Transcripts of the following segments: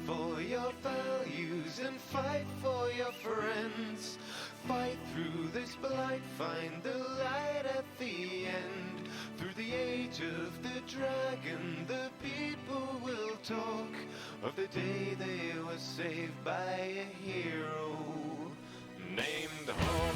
for your values and fight for your friends. Fight through this blight, find the light at the end. Through the age of the dragon, the people will talk of the day they were saved by a hero named Hawk.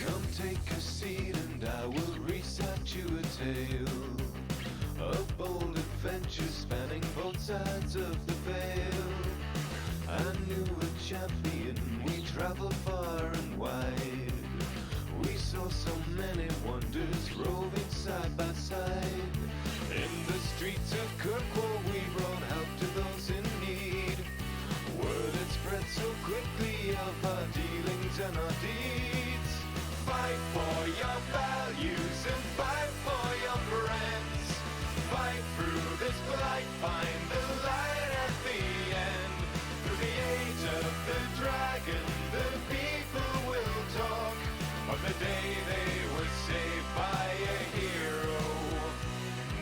Come take a seat and I will recite you a tale of bold adventures spanning both sides of the veil. I knew a champion, we traveled far and wide. We saw so many wonders roving side by side. In the streets of Kirkwall we brought help to those in need. Word had spread so quickly of our dealings and our deeds. Fight for your values and fight for your friends. Fight through this blight, find the light at the end. Through the age of the dragon, the people will talk of the day they were saved by a hero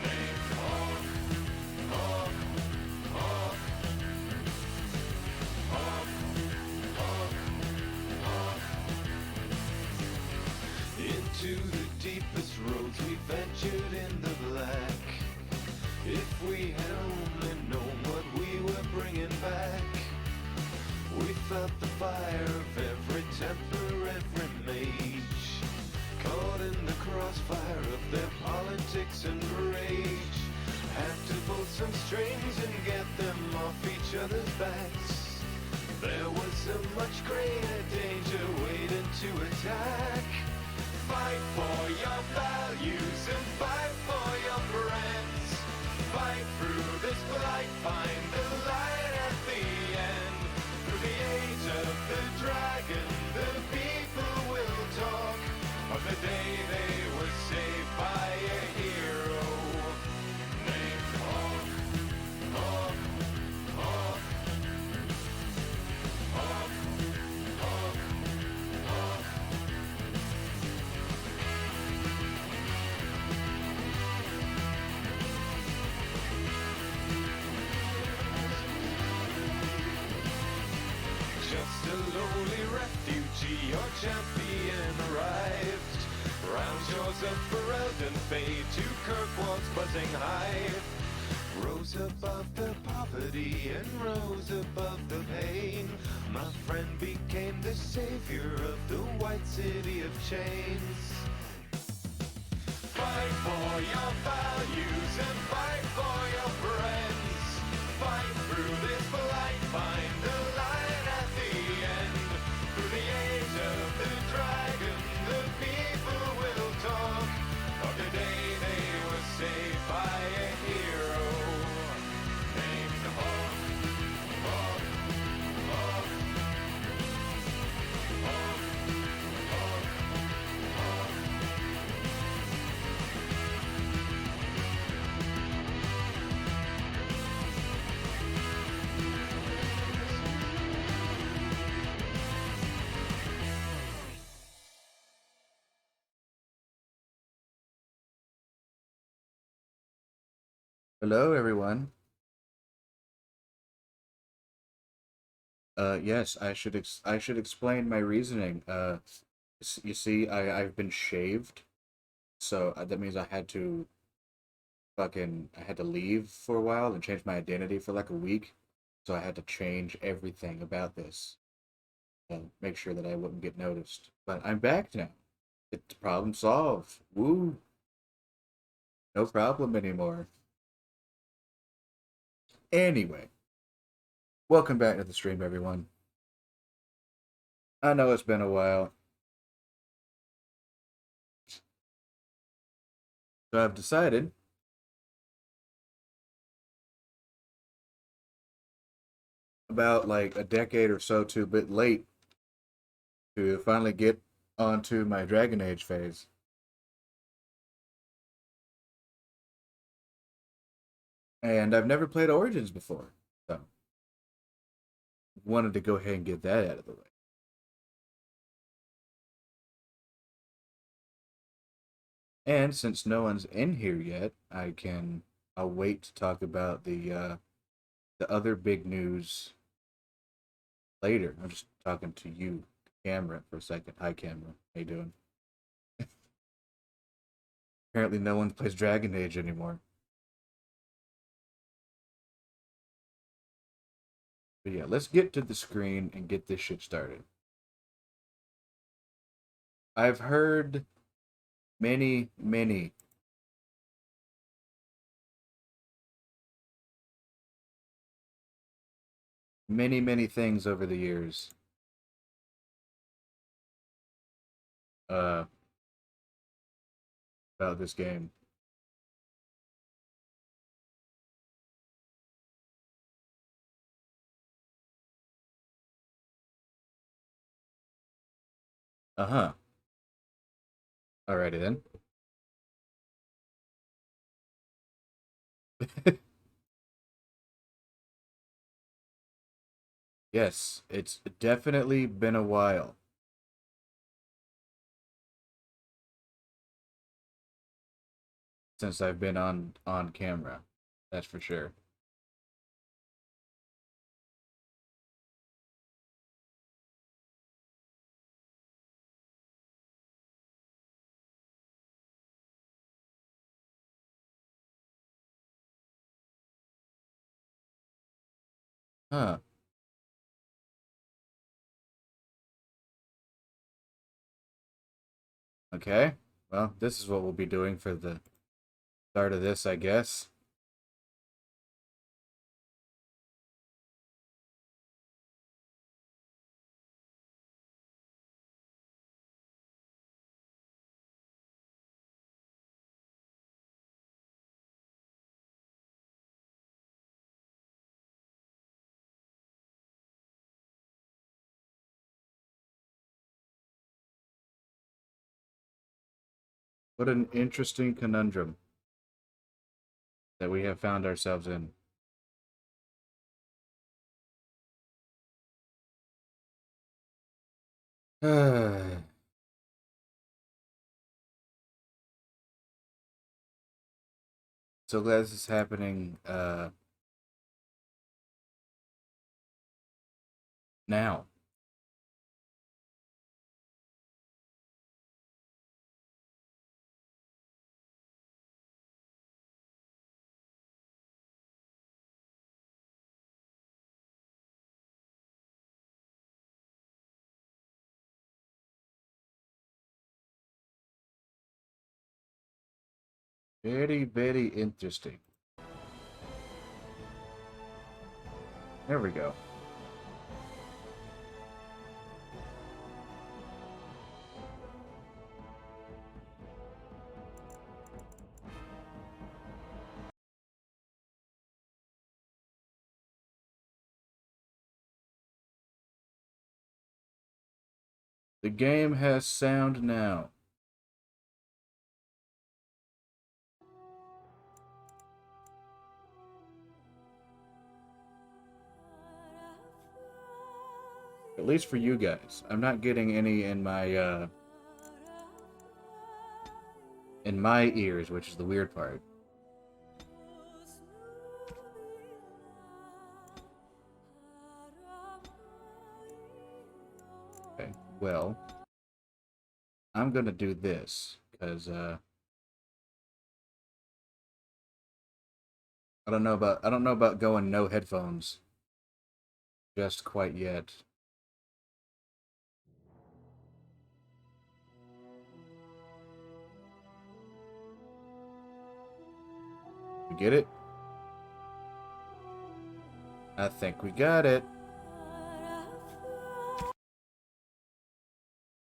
named Hawk. Hawk, Hawk, Hawk, Hawk, Hawk. Into the deepest roads we ventured in the black. If we had only known what we were bringing back. We felt the fire of every temper, every mage, caught in the crossfire of their politics and rage. Had to pull some strings and get them off each other's backs. There was so much greater danger waiting to attack. Fight for your values and fight for your friends. Fight through this blight, find the light at the end. Through the age of the dragon, the people will talk of the day they were saved by a hero named Hawk. Hawk, Hawk, Hawk, Hawk, Hawk. Just a lowly refugee, your champion arrived. Round shores of Ferelden fade to Kirkwall's buzzing hive. Rose above the poverty and rose above the pain. My friend became the savior of the white city of chains. Fight for your values and fight for your friends. Fight through this blight, find the light at the end. Through the age of the dragon, the people will talk of the day they were saved by a hero named Hawk. Hawk, Hawk, Hawk, Hawk, Hawk. Hello, everyone. Yes, I should explain my reasoning. You see, I've been shaved, so that means I had to leave for a while and change my identity for like a week. So I had to change everything about this and make sure that I wouldn't get noticed. But I'm back now. It's problem solved. Woo! No problem anymore. Anyway, welcome back to the stream, everyone. I know it's been a while. So I've decided about like a decade or so too bit late to finally get onto my Dragon Age phase. And I've never played Origins before, so wanted to go ahead and get that out of the way. And since no one's in here yet, I'll wait to talk about the other big news later. I'm just talking to you, camera, for a second. Hi, camera. How you doing? Apparently, no one plays Dragon Age anymore. But yeah, let's get to the screen and get this shit started. I've heard many, many things over the years. Uh, about this game. Uh-huh. Alrighty then. Yes, it's definitely been a while since I've been on camera. That's for sure. Huh. Okay. Well, this is what we'll be doing for the start of this, I guess. What an interesting conundrum that we have found ourselves in. So glad this is happening now. Very interesting. There we go. The game has sound now. At least for you guys. I'm not getting any in my ears, which is the weird part. Okay, well, I'm gonna do this because I don't know about going no headphones just quite yet. We get it? I think we got it.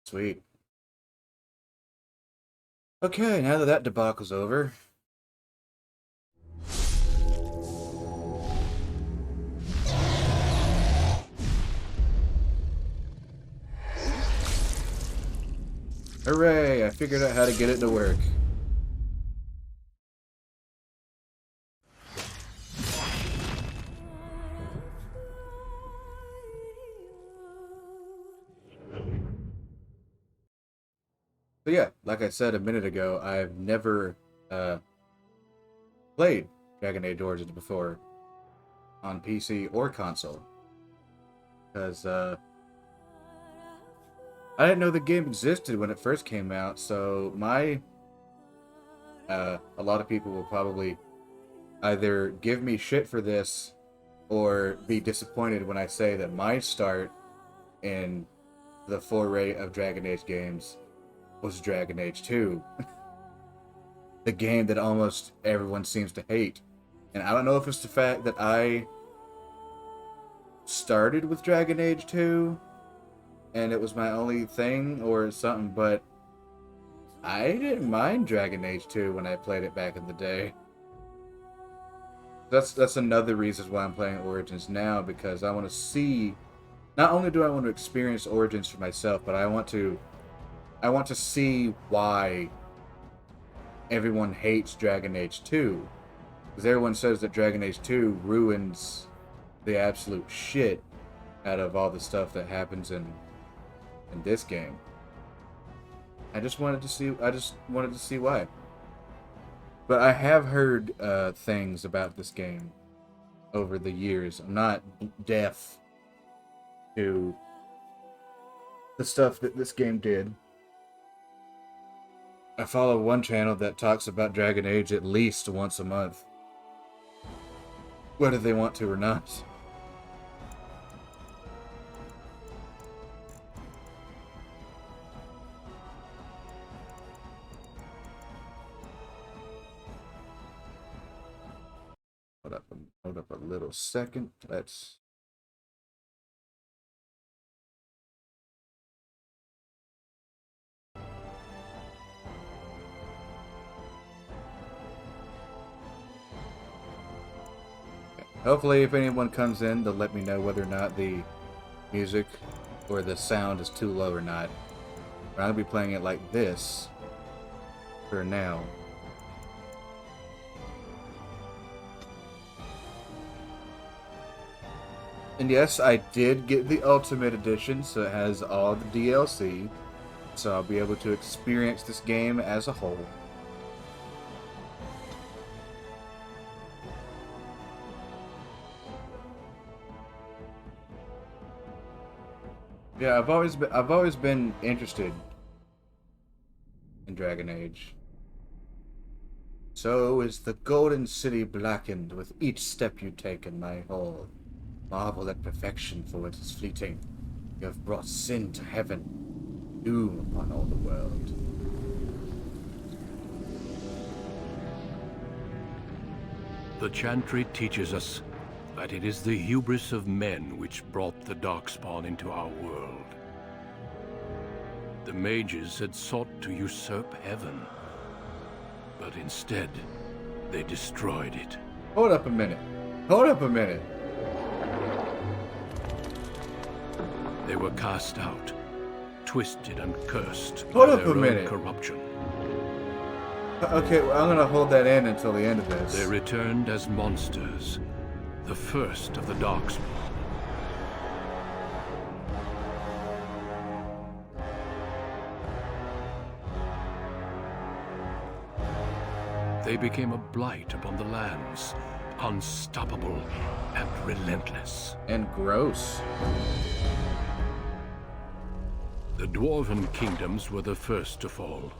Sweet. Okay, now that debacle's over. Hooray! I figured out how to get it to work. So yeah, like I said a minute ago, I've never played Dragon Age Origins before on PC or console. Because I didn't know the game existed when it first came out, so a lot of people will probably either give me shit for this or be disappointed when I say that my start in the foray of Dragon Age games was Dragon Age 2. The game that almost everyone seems to hate. And I don't know if it's the fact that I started with Dragon Age 2 and it was my only thing or something, but I didn't mind Dragon Age 2 when I played it back in the day. That's another reason why I'm playing Origins now, because I want to see, not only do I want to experience Origins for myself, but I want to see why everyone hates Dragon Age 2. Because everyone says that Dragon Age 2 ruins the absolute shit out of all the stuff that happens in this game. I just wanted to see why. But I have heard things about this game over the years. I'm not deaf to the stuff that this game did. I follow one channel that talks about Dragon Age at least once a month, whether they want to or not. Hold up a little second. Let's. Hopefully, if anyone comes in, they'll let me know whether or not the music or the sound is too low or not. But I'm gonna be playing it like this for now. And yes, I did get the Ultimate Edition, so it has all the DLC. So I'll be able to experience this game as a whole. Yeah, I've always been interested in Dragon Age. So is the Golden City blackened with each step you take in my hall. Marvel at perfection, for it is fleeting. You have brought sin to heaven, doom upon all the world. The Chantry teaches us that it is the hubris of men which brought the Darkspawn into our world. The mages had sought to usurp heaven, but instead, they destroyed it. Hold up a minute. Hold up a minute. They were cast out, twisted and cursed Hold by up their a own minute. corruption. Okay, well, I'm gonna hold that in until the end of this. They returned as monsters, the first of the Darkspawn. They became a blight upon the lands, unstoppable and relentless. And gross. The Dwarven kingdoms were the first to fall,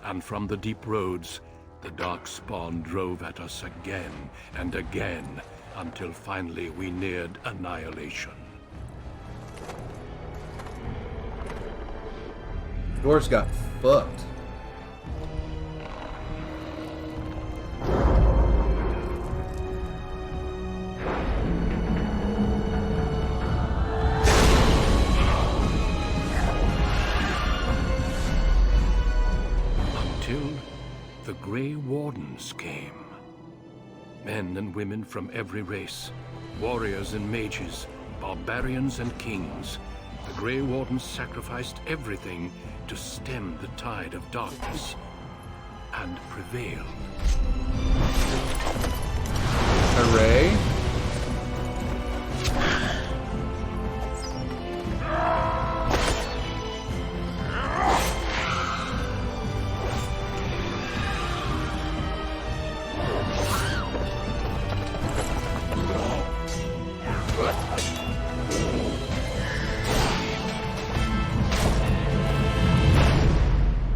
and from the deep roads, the Darkspawn drove at us again and again, until finally we neared annihilation. Dwarves got fucked. Until the Grey Wardens came. Men and women from every race, warriors and mages, barbarians and kings. The Grey Wardens sacrificed everything to stem the tide of darkness, and prevailed. Hooray.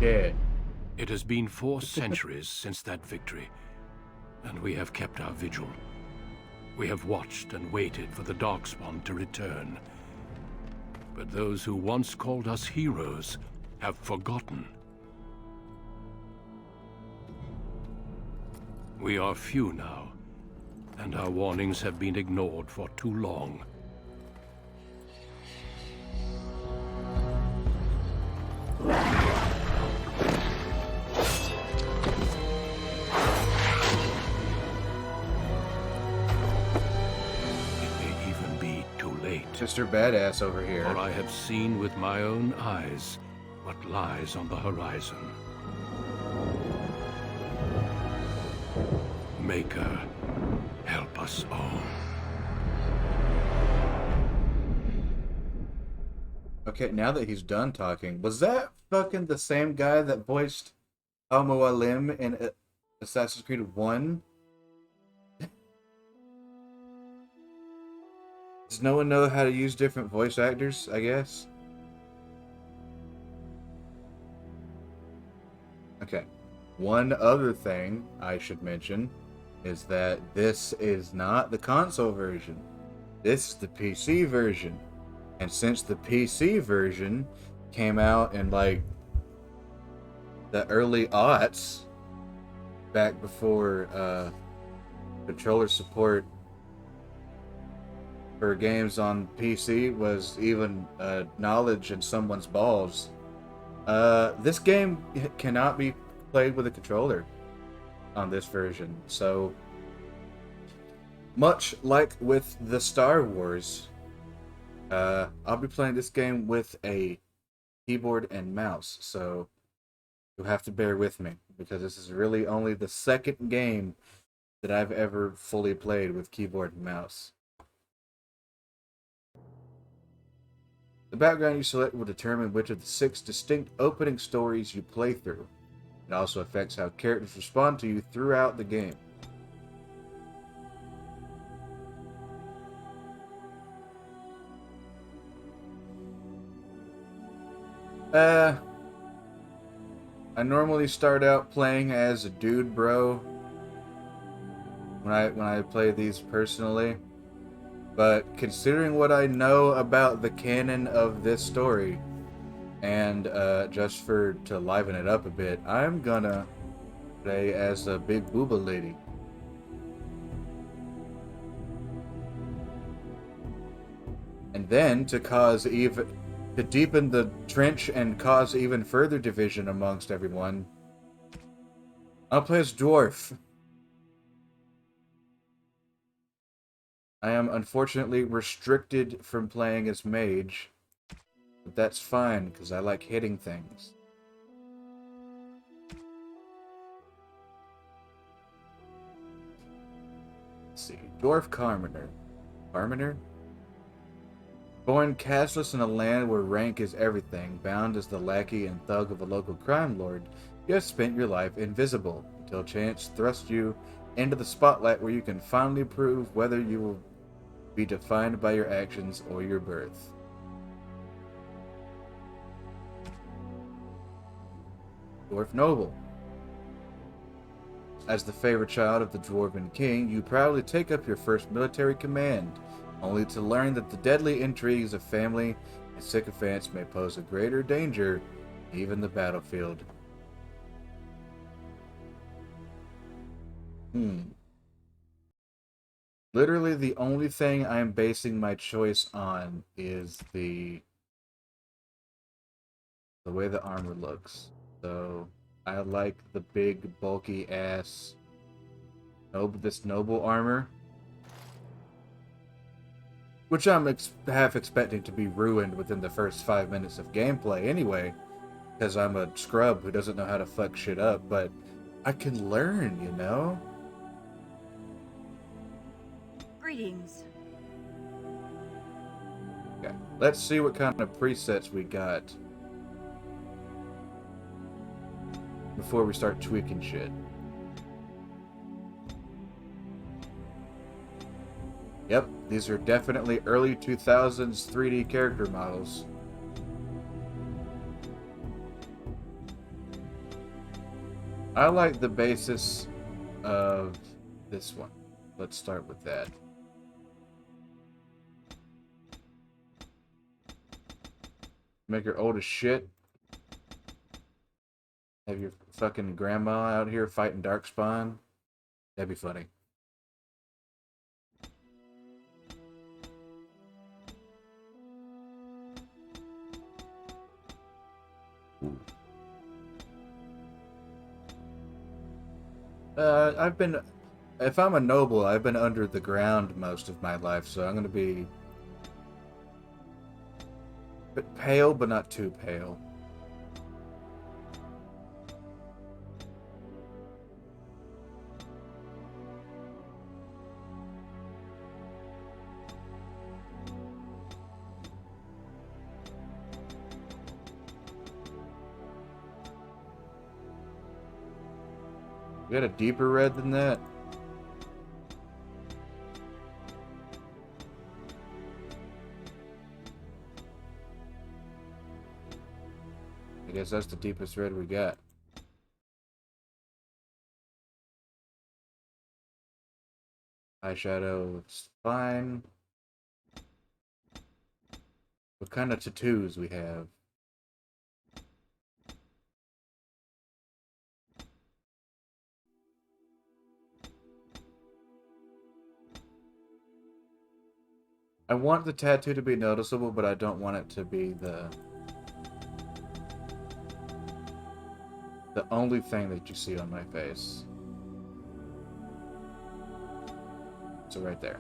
dead. It has been 4 centuries since that victory, and we have kept our vigil. We have watched and waited for the Darkspawn to return. But those who once called us heroes have forgotten. We are few now, and our warnings have been ignored for too long. Mr. Badass over here. For I have seen with my own eyes what lies on the horizon. Maker, help us all. Okay, now that he's done talking, was that fucking the same guy that voiced Al-Mualim in Assassin's Creed 1? Does no one know how to use different voice actors, I guess? Okay. One other thing I should mention is that this is not the console version. This is the PC version. And since the PC version came out in like the early aughts, back before controller support for games on PC was even knowledge in someone's balls, this game cannot be played with a controller on this version. So, much like with the Star Wars, I'll be playing this game with a keyboard and mouse, so you'll have to bear with me, because this is really only the second game that I've ever fully played with keyboard and mouse. The background you select will determine which of the 6 distinct opening stories you play through. It also affects how characters respond to you throughout the game. I normally start out playing as a dude bro when I play these personally. But considering what I know about the canon of this story, and just to liven it up a bit, I'm gonna play as a big booba lady. And then to deepen the trench and cause even further division amongst everyone, I'll play as dwarf. I am unfortunately restricted from playing as mage, but that's fine because I like hitting things. Let's see, Dwarf Carminer. Carminer? Born castless in a land where rank is everything, bound as the lackey and thug of a local crime lord, you have spent your life invisible, until chance thrust you into the spotlight where you can finally prove whether you will be defined by your actions or your birth. Dwarf Noble. As the favorite child of the Dwarven King, you proudly take up your first military command, only to learn that the deadly intrigues of family and sycophants may pose a greater danger than even the battlefield. Literally the only thing I am basing my choice on is the way the armor looks. So I like the big bulky ass this noble armor, which I'm half expecting to be ruined within the first 5 minutes of gameplay anyway, because I'm a scrub who doesn't know how to fuck shit up, but I can learn, you know? Greetings. Okay, let's see what kind of presets we got before we start tweaking shit. Yep, these are definitely early 2000s 3D character models. I like the basis of this one. Let's start with that. Make her old as shit. Have your fucking grandma out here fighting Darkspawn. That'd be funny. If I'm a noble, I've been under the ground most of my life, so I'm gonna be a bit pale, but not too pale. You got a deeper red than that? I guess that's the deepest red we got. Eyeshadow, it's fine. What kind of tattoos we have? I want the tattoo to be noticeable, but I don't want it to be the only thing that you see on my face. So right there.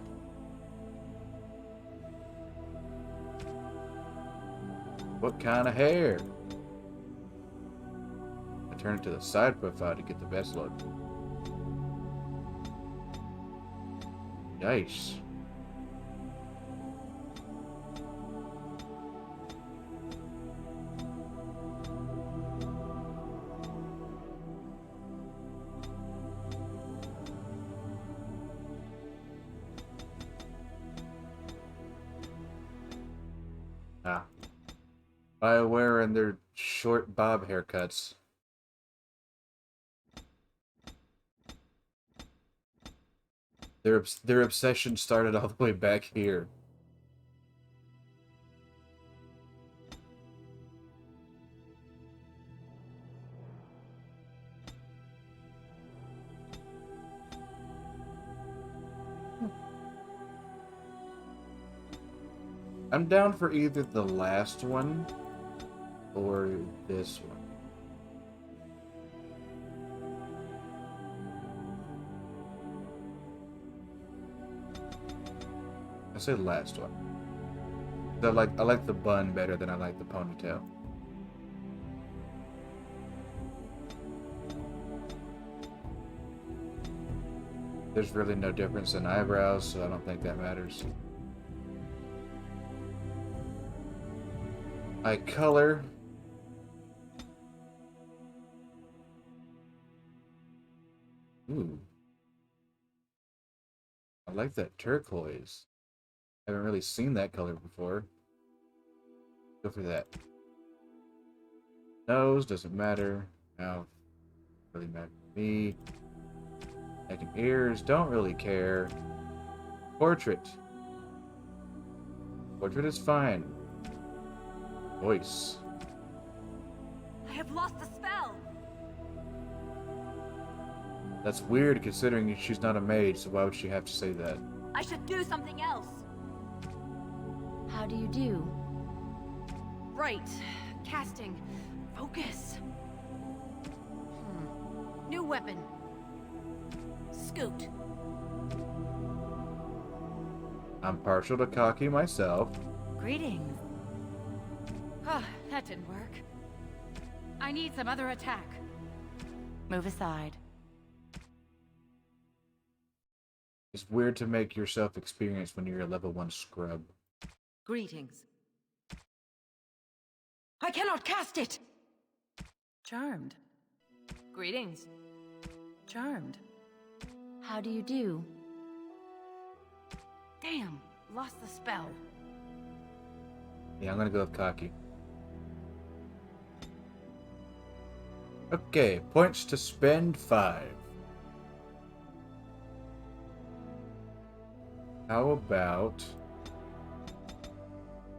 What kind of hair? I turn it to the side profile to get the best look. Nice. BioWare and their short bob haircuts. Their obsession started all the way back here. I'm down for either the last one or this one. I say the last one. I like the bun better than I like the ponytail. There's really no difference in eyebrows, so I don't think that matters. Eye color. Ooh. I like that turquoise. I haven't really seen that color before. Go for that. Nose doesn't matter. Mouth really matter to me. Neck and ears don't really care. Portrait. Portrait is fine. Voice. I have lost the spell. That's weird considering she's not a mage, so why would she have to say that? I should do something else. How do you do? Right. Casting. Focus. New weapon. Scoot. I'm partial to cocky myself. Greetings. Ah, that didn't work. I need some other attack. Move aside. It's weird to make yourself experience when you're a level 1 scrub. Greetings. I cannot cast it! Charmed. Greetings. Charmed. How do you do? Damn, lost the spell. Yeah, I'm gonna go with cocky. Okay, points to spend 5. How about...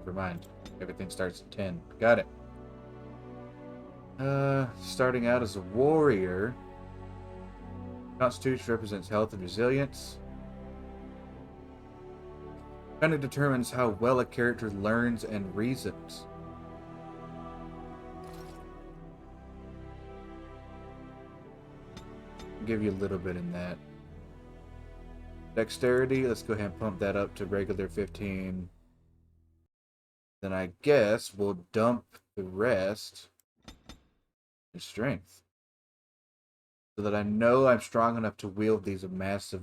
Never mind. Everything starts at 10. Got it. Starting out as a warrior. Constitution represents health and resilience. Kind of determines how well a character learns and reasons. I'll give you a little bit in that. Dexterity, let's go ahead and pump that up to regular 15. Then I guess we'll dump the rest in strength. So that I know I'm strong enough to wield these massive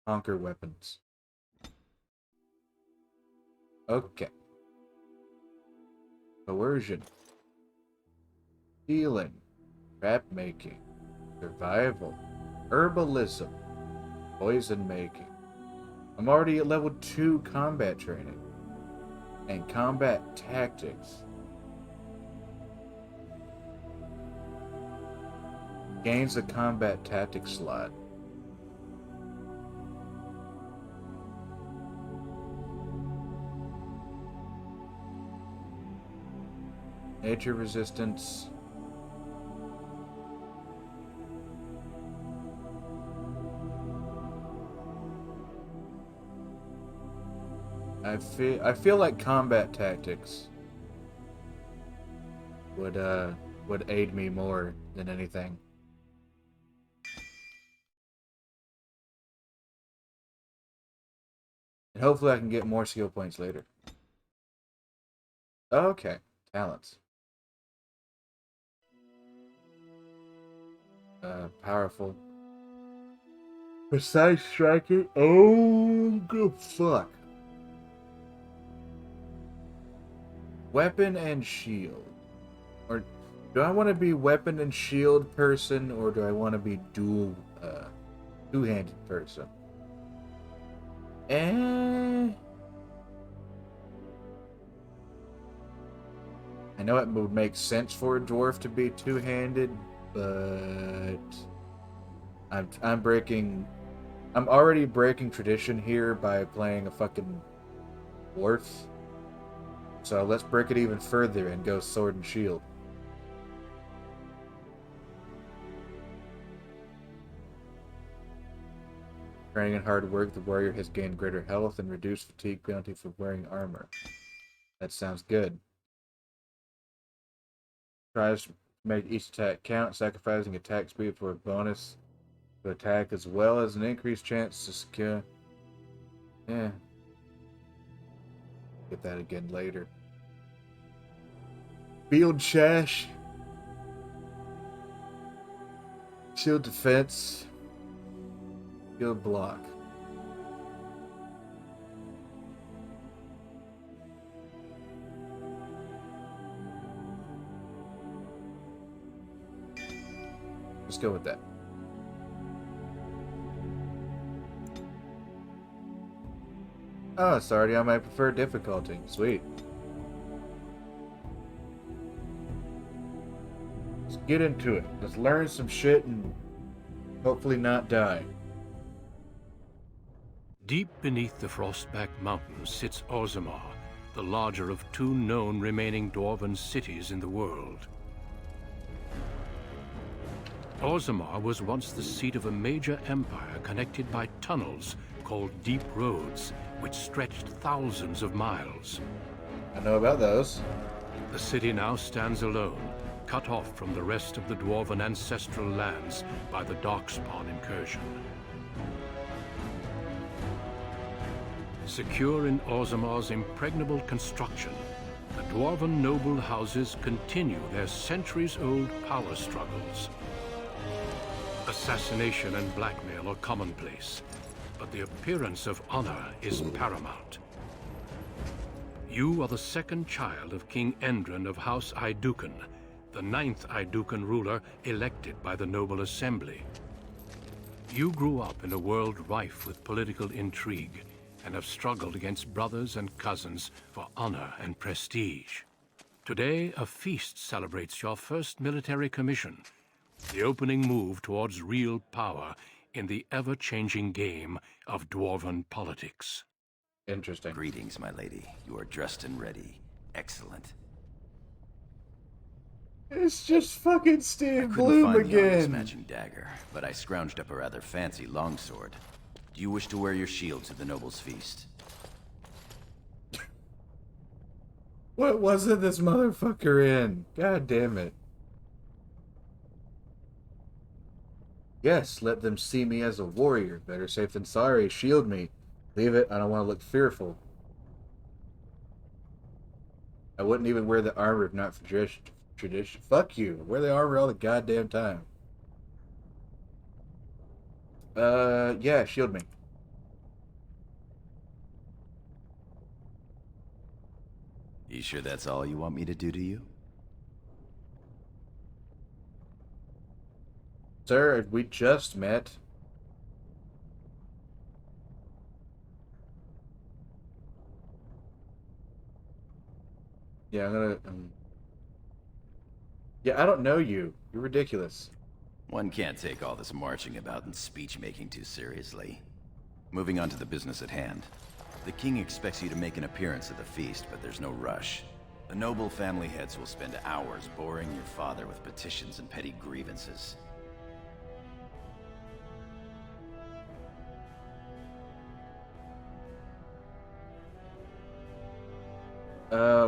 conquer weapons. Okay. Coercion. Healing. Trap making. Survival. Herbalism. Poison making. I'm already at level 2 combat training. And combat tactics. Gains a combat tactics slot. Nature resistance. I feel like combat tactics would aid me more than anything. And hopefully I can get more skill points later. Okay, talents. Powerful. Precise striker. Oh, good fuck. Weapon and shield. Or do I want to be weapon and shield person, or do I want to be two-handed person? I know it would make sense for a dwarf to be two-handed, but I'm already breaking tradition here by playing a fucking dwarf. So let's break it even further and go sword and shield. Training and hard work, the warrior has gained greater health and reduced fatigue penalty for wearing armor. That sounds good. Tries to make each attack count, sacrificing attack speed for a bonus to attack as well as an increased chance to secure. Yeah. Get that again later. Field Shash. Shield defense. Shield block. Let's go with that. Oh, it's already on my preferred difficulty. Sweet. Let's get into it. Let's learn some shit and hopefully not die. Deep beneath the Frostback Mountains sits Orzammar, the larger of two known remaining dwarven cities in the world. Orzammar was once the seat of a major empire connected by tunnels called Deep Roads, which stretched thousands of miles. I know about those. The city now stands alone, cut off from the rest of the dwarven ancestral lands by the Darkspawn incursion. Secure in Orzammar's impregnable construction, the dwarven noble houses continue their centuries-old power struggles. Assassination and blackmail are commonplace, but the appearance of honor is paramount. You are the second child of King Endren of House Aeducan, the 9th Aeducan ruler elected by the Noble Assembly. You grew up in a world rife with political intrigue and have struggled against brothers and cousins for honor and prestige. Today, a feast celebrates your first military commission, the opening move towards real power in the ever-changing game of dwarven politics. Interesting. Greetings, my lady. You are dressed and ready. Excellent. It's just fucking I Steve couldn't Bloom find the armor's again. matching dagger, but I scrounged up a rather fancy longsword. Do you wish to wear your shield to the noble's feast? What wasn't this motherfucker in? God damn it. Yes, let them see me as a warrior. Better safe than sorry. Shield me. Leave it. I don't want to look fearful. I wouldn't even wear the armor if not for tradition. Fuck you. I wear the armor all the goddamn time. Yeah, shield me. You sure that's all you want me to do to you? Sir, we just met. Yeah, I'm gonna... Yeah, I don't know you. You're ridiculous. One can't take all this marching about and speech-making too seriously. Moving on to the business at hand. The king expects you to make an appearance at the feast, but there's no rush. The noble family heads will spend hours boring your father with petitions and petty grievances.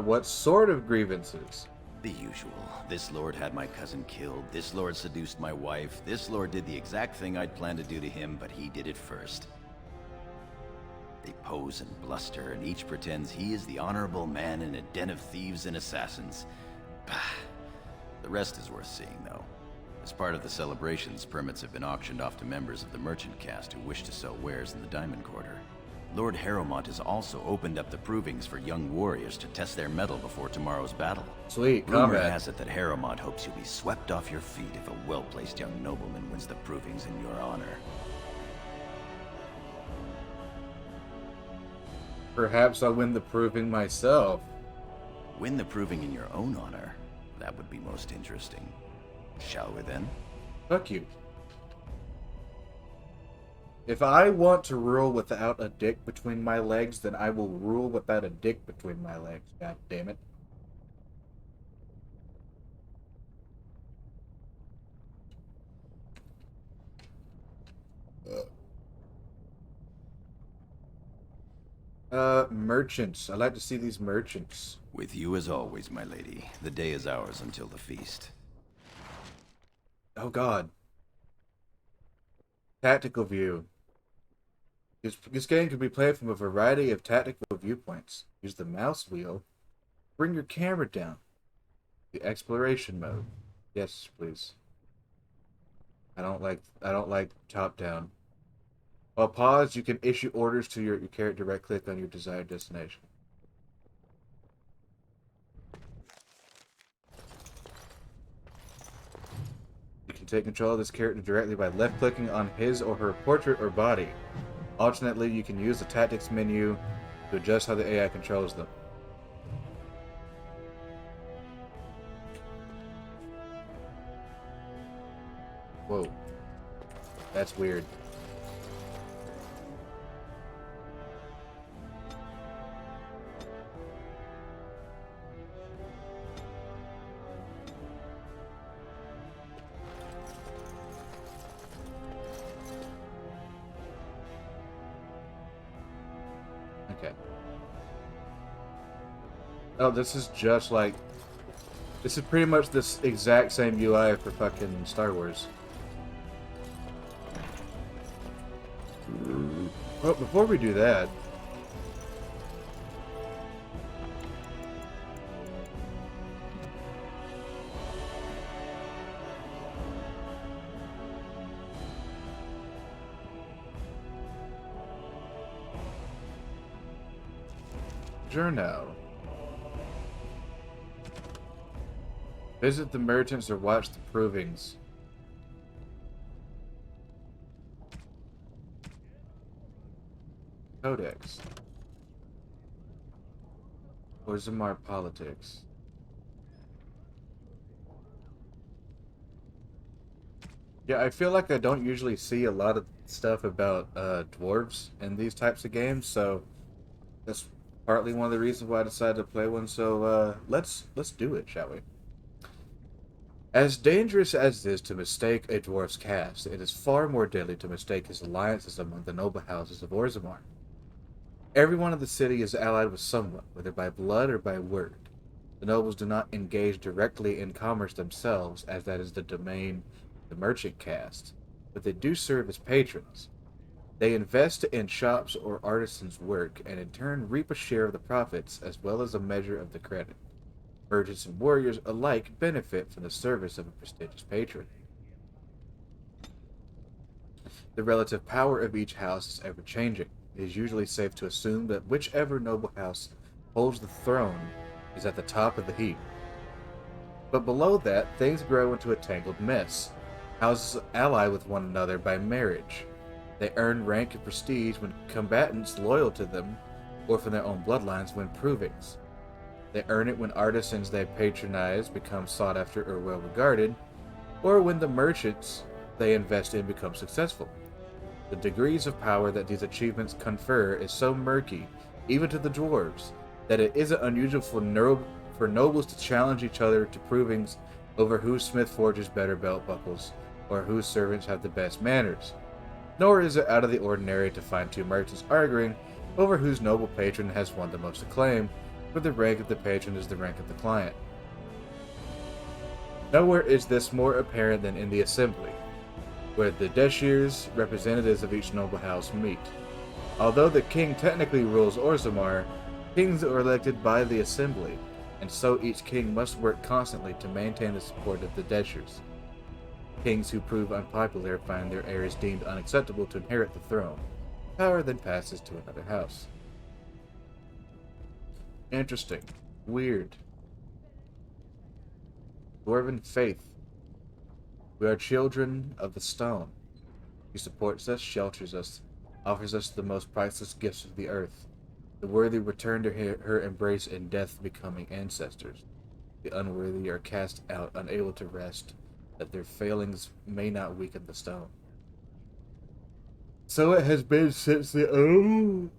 What sort of grievances? The usual. This lord had my cousin killed, this lord seduced my wife, this lord did the exact thing I'd planned to do to him, but he did it first. They pose and bluster, and each pretends he is the honorable man in a den of thieves and assassins. Bah. The rest is worth seeing, though. As part of the celebrations, permits have been auctioned off to members of the merchant caste who wish to sell wares in the Diamond Quarter. Lord Harrowmont has also opened up the provings for young warriors to test their mettle before tomorrow's battle. Sweet, Rumor combat. has it that Harrowmont hopes you'll be swept off your feet if a well-placed young nobleman wins the provings in your honor. Perhaps I'll win the proving myself. Win the proving in your own honor. That would be most interesting. Shall we then? Fuck you. If I want to rule without a dick between my legs, then I will rule without a dick between my legs. God damn it. Merchants. I'd like to see these merchants. With you as always, my lady. The day is ours until the feast. Oh god. Tactical view. This game can be played from a variety of tactical viewpoints. Use the mouse wheel. Bring your camera down. The exploration mode. Yes, please. I don't like top down. While paused, you can issue orders to your character. Right click on your desired destination. You can take control of this character directly by left clicking on his or her portrait or body. Alternately, you can use the tactics menu to adjust how the AI controls them. Whoa. That's weird. Okay. Oh, this is just like... This is pretty much this exact same UI for fucking Star Wars. Well, before we do that... Journal. Visit the merchants or watch the provings. Codex. Orzammar politics. Yeah, I feel like I don't usually see a lot of stuff about dwarves in these types of games, so that's partly one of the reasons why I decided to play one. So let's do it, shall we? As dangerous as it is to mistake a dwarf's caste, it is far more deadly to mistake his alliances among the noble houses of Orzammar. Everyone in the city is allied with someone, whether by blood or by word. The nobles do not engage directly in commerce themselves, as that is the domain of the merchant caste, but they do serve as patrons. They invest in shops or artisans' work, and in turn reap a share of the profits as well as a measure of the credit. Merchants and warriors alike benefit from the service of a prestigious patron. The relative power of each house is ever changing. It is usually safe to assume that whichever noble house holds the throne is at the top of the heap. But below that, things grow into a tangled mess. Houses ally with one another by marriage. They earn rank and prestige when combatants loyal to them, or from their own bloodlines when provings. They earn it when artisans they patronize become sought after or well regarded, or when the merchants they invest in become successful. The degrees of power that these achievements confer is so murky, even to the dwarves, that it isn't unusual for nobles to challenge each other to provings over whose smith forges better belt buckles, or whose servants have the best manners. Nor is it out of the ordinary to find two merchants arguing over whose noble patron has won the most acclaim, for the rank of the patron is the rank of the client. Nowhere is this more apparent than in the assembly, where the Deshirs, representatives of each noble house, meet. Although the king technically rules Orzammar, kings are elected by the assembly, and so each king must work constantly to maintain the support of the Deshirs. Kings who prove unpopular find their heirs deemed unacceptable to inherit the throne. Power then passes to another house. Interesting. Weird. Dwarven faith. We are children of the stone. He supports us, shelters us, offers us the most priceless gifts of the earth. The worthy return to her embrace in death, becoming ancestors. The unworthy are cast out, unable to rest, that their failings may not weaken the stone. So it has been since the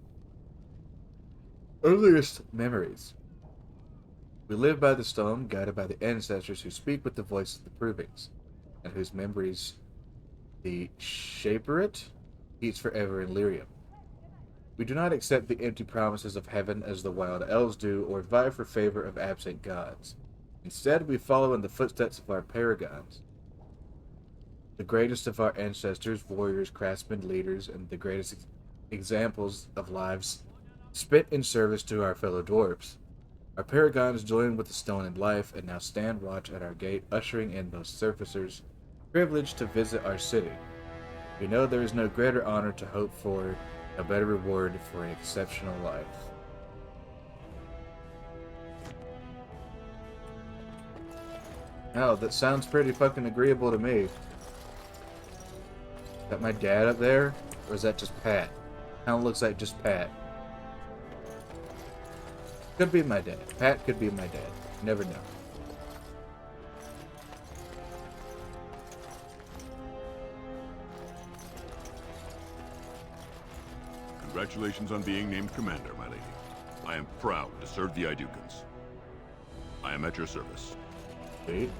earliest memories. We live by the stone, guided by the ancestors who speak with the voice of the provings, and whose memories the Shaperit keeps forever in Lyrium. We do not accept the empty promises of heaven as the wild elves do, or vie for favor of absent gods. Instead, we follow in the footsteps of our paragons, the greatest of our ancestors, warriors, craftsmen, leaders, and the greatest examples of lives spent in service to our fellow dwarves. Our paragons join with the stone in life, and now stand watch at our gate, ushering in those surfacers privileged to visit our city. We know there is no greater honor to hope for, a better reward for an exceptional life. Oh, that sounds pretty fucking agreeable to me. Is that my dad up there? Or is that just Pat? Kinda looks like just Pat. Could be my dad. Pat could be my dad. You never know. Congratulations on being named commander, my lady. I am proud to serve the Idukans. I am at your service. Sweet.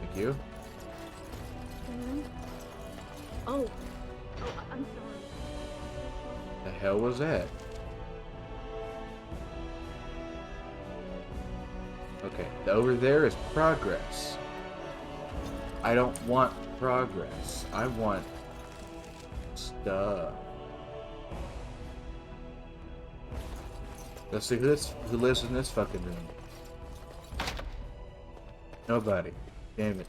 Thank you. Oh, I'm sorry. The hell was that? Okay, over there is progress. I don't want progress. I want stuff. Let's see who lives in this fucking room. Nobody. Damn it.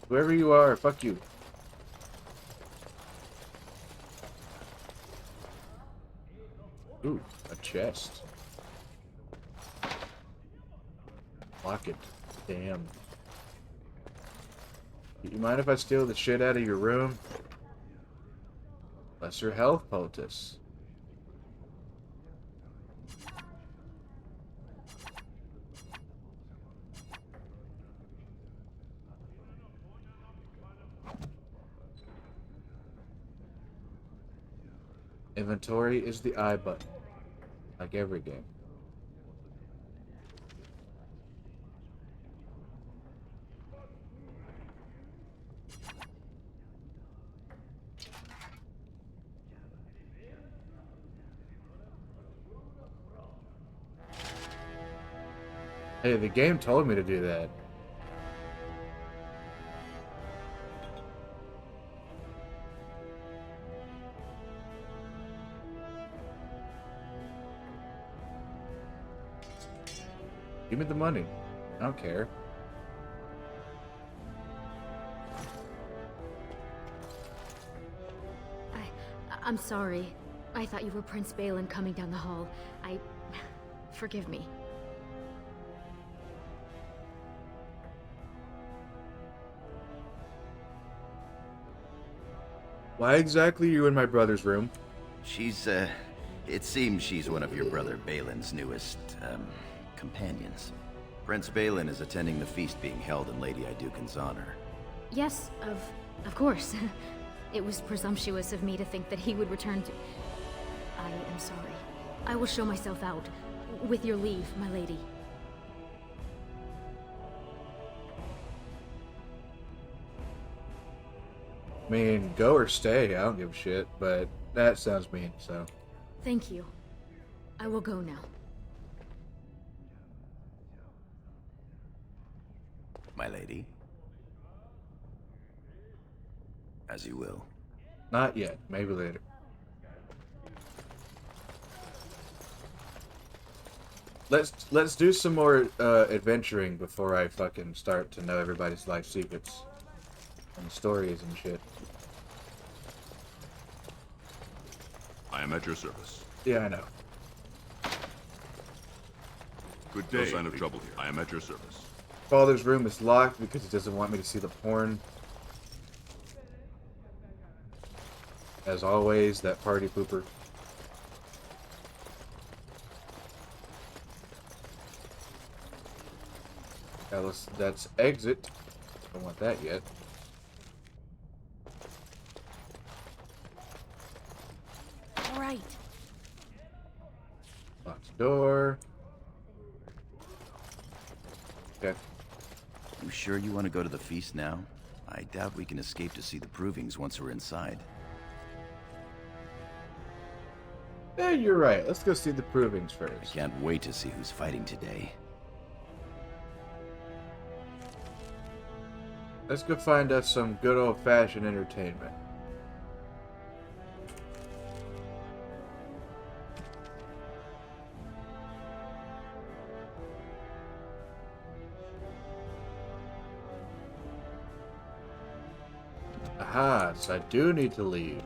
Whoever you are, fuck you. Ooh, a chest. Lock it. Damn. You mind if I steal the shit out of your room? Lesser health poultice. Inventory is the I button, like every game. Hey, the game told me to do that. Give me the money. I don't care. I'm sorry. I thought you were Prince Balin coming down the hall. Forgive me. Why exactly are you in my brother's room? She's, it seems she's one of your brother Balin's newest, companions. Prince Balin is attending the feast being held in Lady Iduken's honor. Yes, of course. It was presumptuous of me to think that he would return to... I am sorry. I will show myself out. With your leave, my lady. I mean, go or stay, I don't give a shit, but that sounds mean, so. Thank you. I will go now. My lady? As you will. Not yet, maybe later. Let's do some more adventuring before I fucking start to know everybody's life secrets and stories and shit. I am at your service. Yeah, I know. Good day. No sign of trouble here. I am at your service. Father's room is locked because he doesn't want me to see the porn. As always, that party pooper. That's exit. Don't want that yet. All right. Lock the door. Okay. You sure you want to go to the feast now? I doubt we can escape to see the provings once we're inside. Yeah, you're right. Let's go see the provings I first. can't wait to see who's fighting today. Let's go find us some good old-fashioned entertainment. Aha, so I do need to leave.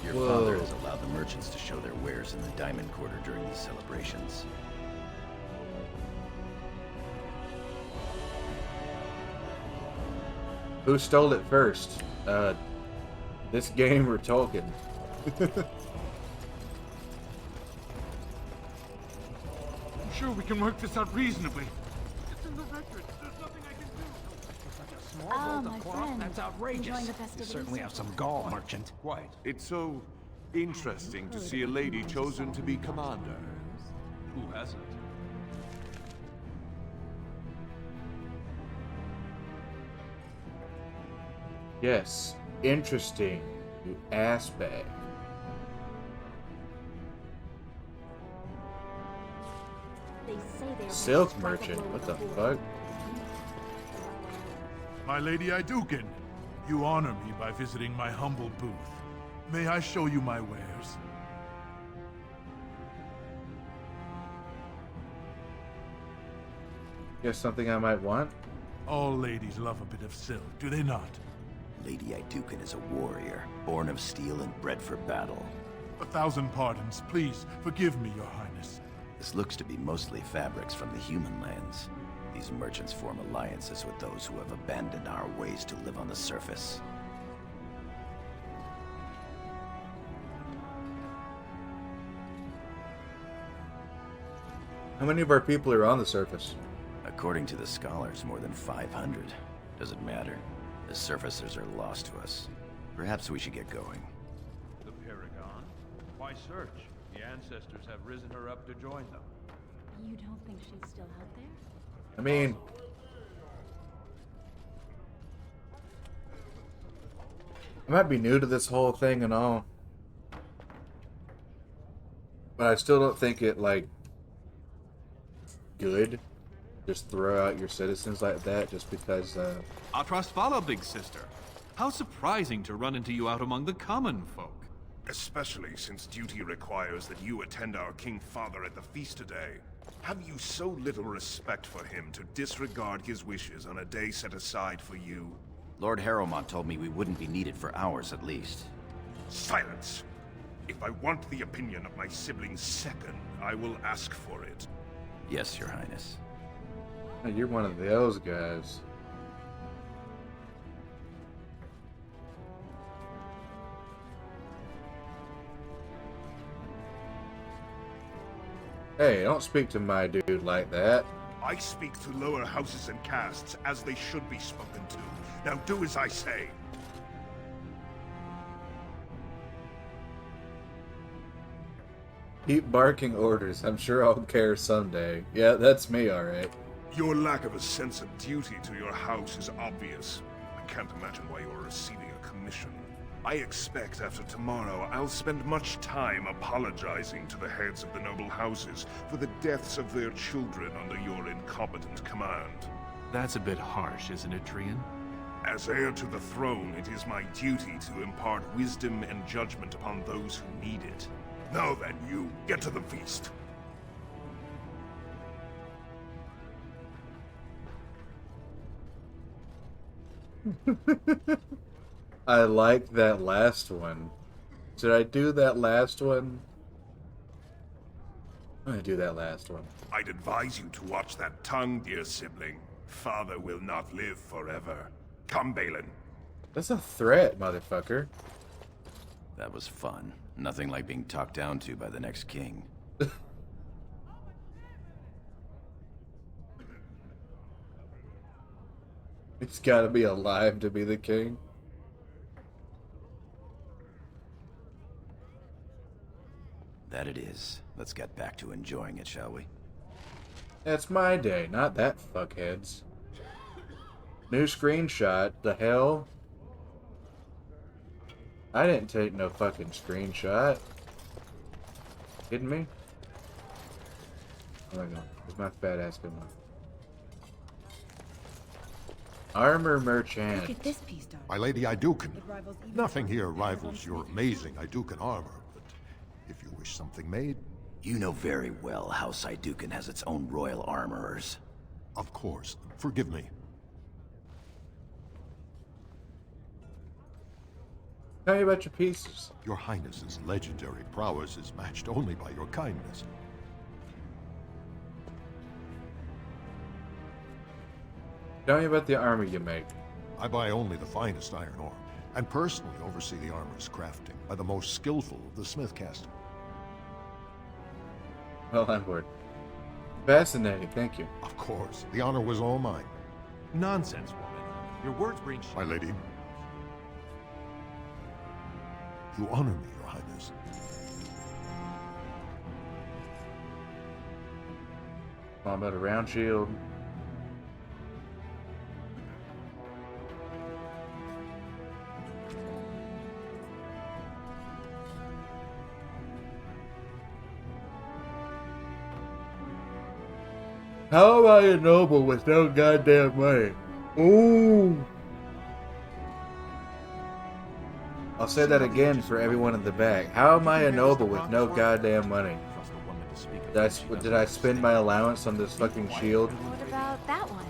Your father has allowed the merchants to show their wares in the Diamond Quarter during these celebrations. Who stole it first? This game or Tolkien? I'm sure we can work this out reasonably. It's in the records. There's nothing I can do. Ah, my friend. That's outrageous. Enjoying the You festivities? certainly have some gall, merchant. Quite. It's so interesting to see a lady chosen to be commander. Who hasn't? Yes, interesting, you ass bag. They say they're Silk merchant, what the fuck? My Lady Iduken, you honor me by visiting my humble booth. May I show you my wares? Guess something I might want? All ladies love a bit of silk, do they not? Lady Iduken is a warrior, born of steel and bred for battle. 1,000 pardons, please forgive me, your highness. This looks to be mostly fabrics from the human lands. These merchants form alliances with those who have abandoned our ways to live on the surface. How many of our people are on the surface? According to the scholars, more than 500. Doesn't matter. The surfacers are lost to us. Perhaps we should get going. The Paragon? Why search? The ancestors have risen her up to join them. You don't think she's still out there? I mean, I might be new to this whole thing and all, but I still don't think it, like, good. Just throw out your citizens like that just because, Atras Vala, big sister. How surprising to run into you out among the common folk. Especially since duty requires that you attend our King Father at the feast today. Have you so little respect for him to disregard his wishes on a day set aside for you? Lord Harrowmont told me we wouldn't be needed for hours at least. Silence! If I want the opinion of my sibling's second, I will ask for it. Yes, Your Highness. you're one of those guys. Hey, don't speak to my dude like that. I speak to lower houses and castes as they should be spoken to. Now do as I say. Keep barking orders. I'm sure I'll care someday. Yeah, that's me, alright. Your lack of a sense of duty to your house is obvious. I can't imagine why you're receiving a commission. I expect after tomorrow I'll spend much time apologizing to the heads of the noble houses for the deaths of their children under your incompetent command. That's a bit harsh, isn't it, Trian? As heir to the throne, it is my duty to impart wisdom and judgment upon those who need it. Now then, you, get to the feast. I like that last one. Should I do that last one? I'm gonna do that last one. I'd advise you to watch that tongue, dear sibling. Father will not live forever. Come, Balin. That's a threat, motherfucker. That was fun. Nothing like being talked down to by the next king. He's gotta be alive to be the king. That it is. Let's get back to enjoying it, shall we? That's my day, not that fuckhead's. New screenshot. The hell? I didn't take no fucking screenshot. Kidding me? Oh my god. Where's my fat ass going? Armor merchant. Look at this piece, Doc. My Lady Iduken. It rivals even Nothing here Iron rivals your Man's amazing Iduken armor, but if you wish something made... You know very well House Iduken has its own royal armorers. Of course. Forgive me. Tell me about your pieces. Your Highness's legendary prowess is matched only by your kindness. Tell me about the armor you make. I buy only the finest iron ore, and personally oversee the armor's crafting by the most skillful of the smith caste. Well, I'm bored. Fascinating, thank you. Of course, the honor was all mine. Nonsense, woman. Your words bring shame. My lady. You honor me, Your Highness. All about a round shield. How am I a noble with no goddamn money? Ooh. I'll say that again for everyone in the back. How am I a noble with no goddamn money? Did I spend my allowance on this fucking shield? What about that one?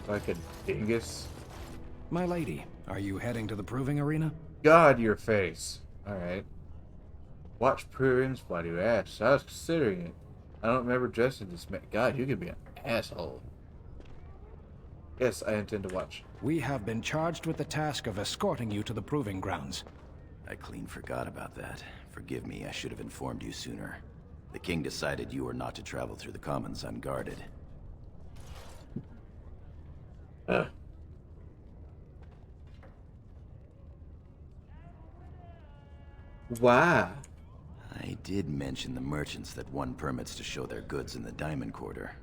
Like a dingus? My lady, are you heading to the proving arena? God, your face. Alright. Watch Provings? Why do you ask? I was considering it. I don't remember dressing this man. God, you could be an asshole. Yes, I intend to watch. We have been charged with the task of escorting you to the proving grounds. I clean forgot about that. Forgive me, I should have informed you sooner. The king decided you were not to travel through the commons unguarded. Why? I did mention the merchants that won permits to show their goods in the Diamond Quarter.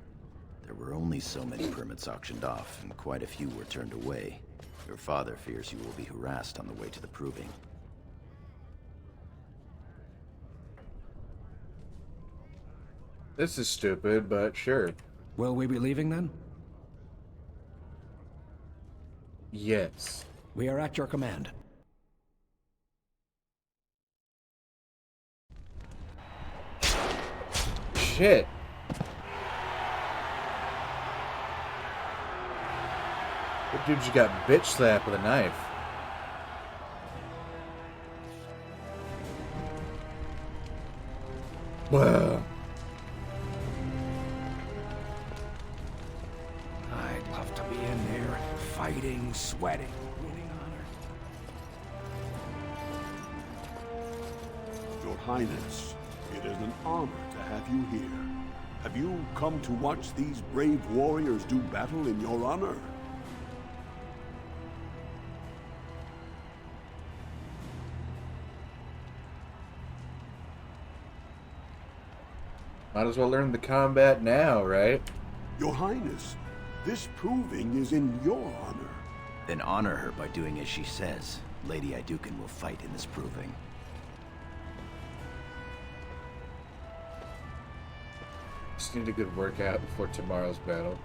There were only so many permits auctioned off, and quite a few were turned away. Your father fears you will be harassed on the way to the proving. This is stupid, but sure. Will we be leaving then? Yes. We are at your command. Shit. That dude just got bitch slapped with a knife. Wow. I'd love to be in there, fighting, sweating, winning honor. Your Highness, it is an honor to have you here. Have you come to watch these brave warriors do battle in your honor? Might as well learn the combat now, right? Your Highness, this proving is in your honor. Then honor her by doing as she says. Lady Aeducan will fight in this proving. Just need a good workout before tomorrow's battle.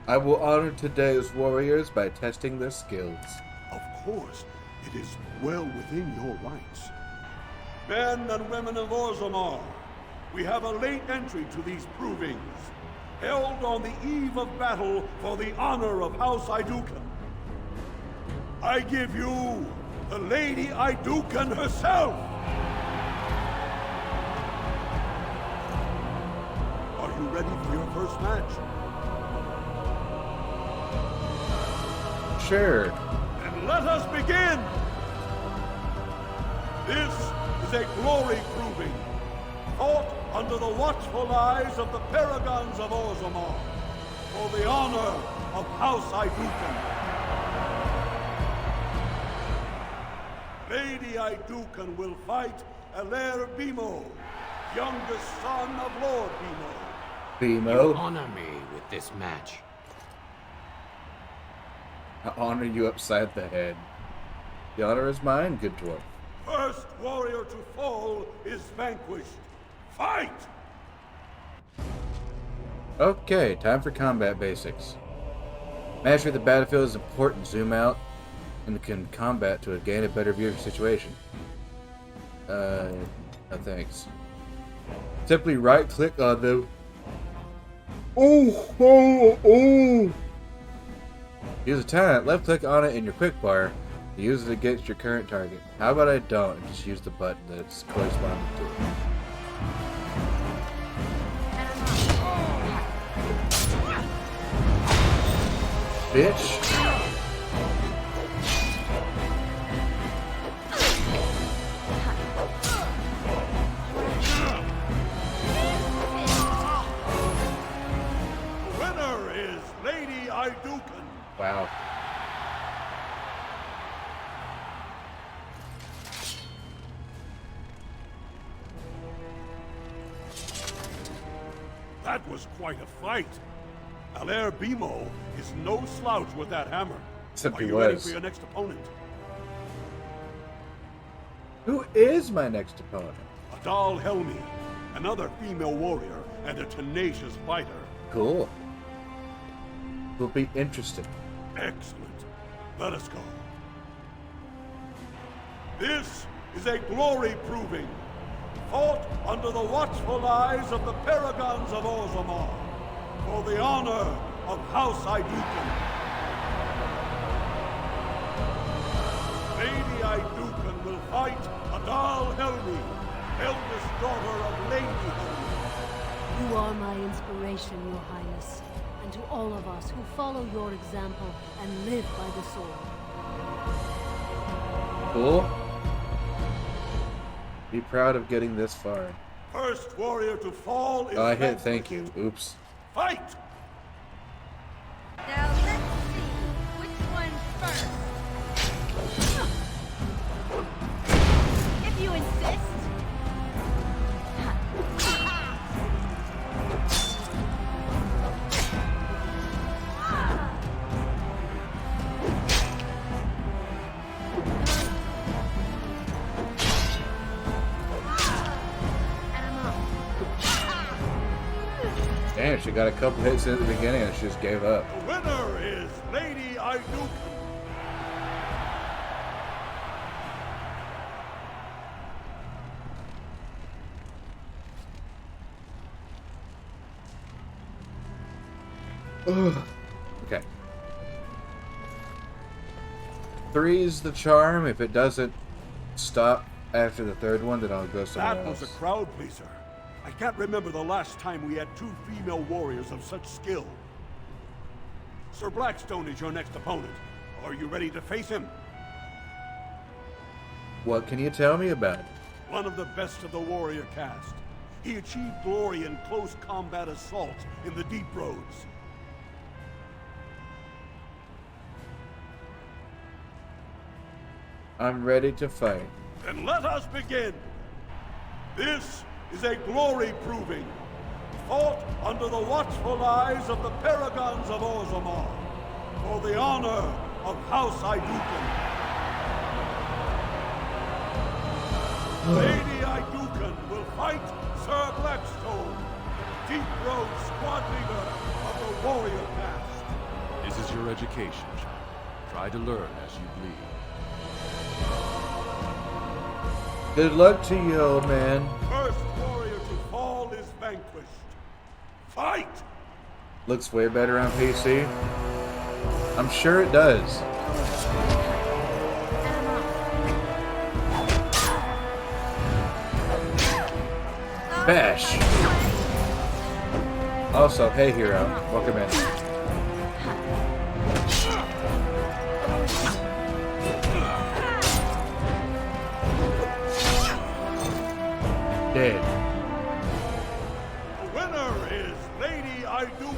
I will honor today's warriors by testing their skills. Of course, it is well within your rights. Men and women of Orzammar, we have a late entry to these provings, held on the eve of battle for the honor of House Aeducan. I give you the Lady Aeducan herself! Are you ready for your first match? Sure. Then let us begin! This is a glory proving, fought under the watchful eyes of the paragons of Orzammar, for the honor of House Aeducan. Lady Aeducan will fight Alair Bimo, youngest son of Lord Bimo. Bimo? You honor me with this match. I honor you upside the head. The honor is mine, good dwarf. First warrior to fall is vanquished. Fight! Okay, time for combat basics. Mastery of the battlefield is important. Zoom out and can combat to gain a better view of your situation. No thanks. Simply right click on them. Oh! Use a talent, left click on it in your quick bar. Use it against your current target. How about I don't and just use the button that's corresponding to it? Bitch. The winner is Lady Aeducan. Wow. That was quite a fight. Alair Bimo is no slouch with that hammer. Except Are he you ready was. for your next opponent? Who is my next opponent? Adal Helmi, another female warrior and a tenacious fighter. Cool. Will be interesting. Excellent. Let us go. This is a glory proving, fought under the watchful eyes of the paragons of Orzammar, for the honor of House Aeducan. Lady Aeducan will fight Adal Helmi, eldest daughter of Lady Helmi. You are my inspiration, Your Highness, and to all of us who follow your example and live by the sword. Cool. Be proud of getting this far. First warrior to fall is Oh, I hit vanquished. thank you. Oops. Fight! Now let's see. Which one's first? If you insist. Damn, she got a couple hits in the beginning and she just gave up. The winner is Lady Ayuka. Ugh. Okay. 3's the charm. If it doesn't stop after the third one, then I'll go somewhere That was else. a crowd pleaser. I can't remember the last time we had 2 female warriors of such skill. Sir Blackstone is your next opponent. Are you ready to face him? What can you tell me about it? One of the best of the warrior caste. He achieved glory in close combat assault in the Deep Roads. I'm ready to fight. Then let us begin. This is a glory proving, fought under the watchful eyes of the Paragons of Orzammar, for the honor of House Ayduken. Lady Ayduken will fight Sir Blackstone, Deep Road squad leader of the warrior caste. This is your education, child. Try to learn as you bleed. Good luck to you, old man. First warrior to fall is vanquished. Fight! Looks way better on PC. I'm sure it does. Bash. Also, hey hero, welcome in. Dead. The winner is Lady Ayduken.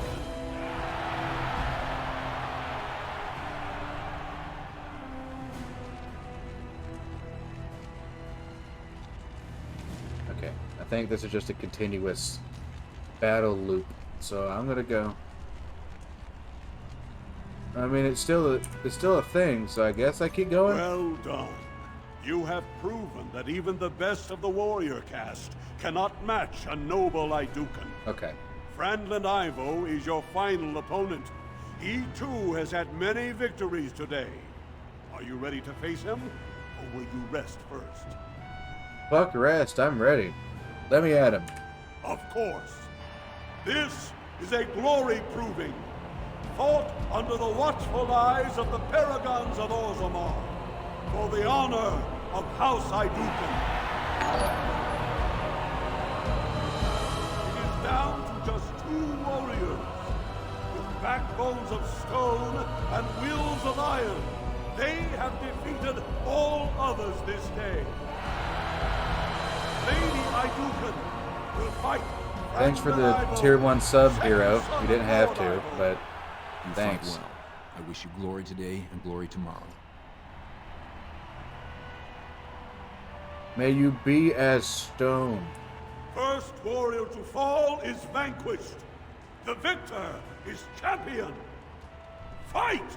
Okay, I think this is just a continuous battle loop, so I'm gonna go. I mean, it's still a thing, so I guess I keep going. Well done. You have proven that even the best of the warrior caste cannot match a noble Ayduken. Okay. Frandland Ivo is your final opponent. He too has had many victories today. Are you ready to face him, or will you rest first? Fuck rest, I'm ready. Let me at him. Of course. This is a glory proving, fought under the watchful eyes of the Paragons of Orzammar, for the honor of House Ayduken. It is down to just 2 warriors, with backbones of stone and wheels of iron. They have defeated all others this day. Lady Ayduken will fight. Thanks for the tier 1 sub, hero. You didn't have to, but You thanks. fought well. I wish you glory today and glory tomorrow. May you be as stone. First warrior to fall is vanquished. The victor is champion. Fight!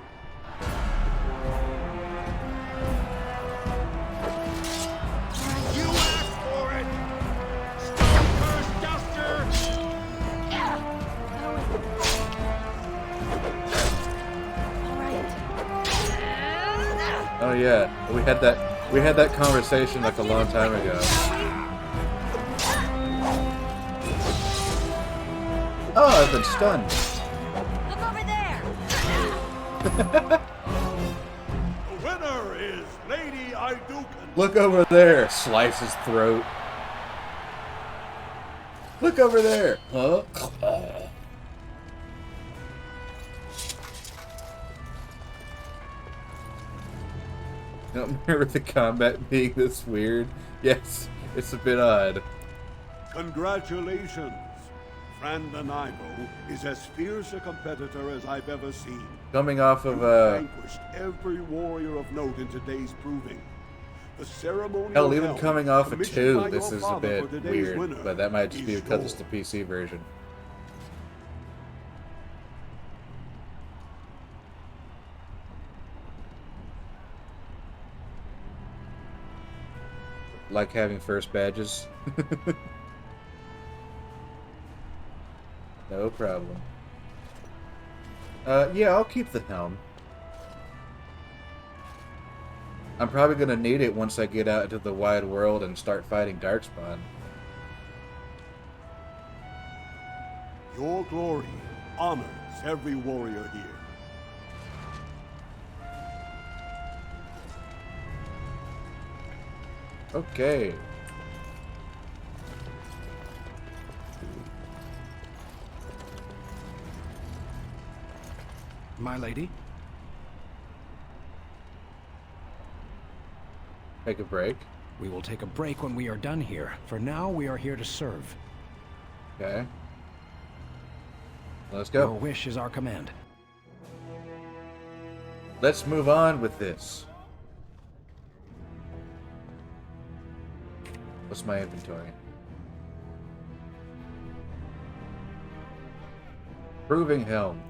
You asked for it! Stone Curse Duster! Oh yeah, we had that conversation like a long time ago. Oh, I've been stunned. Look over there! The winner is Lady Ayduken. Look over there. Slice his throat. Look over there. Huh? Don't remember the combat being this weird. Yes, It's a bit odd. Congratulations. Frandanivo is as fierce a competitor as I've ever seen. Coming off of vanquished every warrior of note in today's proving. The ceremonial hell, even coming off of 2, this is a father bit for today's weird, winner but that might just be is because it's the PC version. Like having first badges. No problem. Yeah, I'll keep the helm. I'm probably gonna need it once I get out into the wide world and start fighting Darkspawn. Your glory honors every warrior here. Okay. My lady? Take a break. We will take a break when we are done here. For now, we are here to serve. Okay. Let's go. Your wish is our command. Let's move on with this. What's my inventory? Proving helm.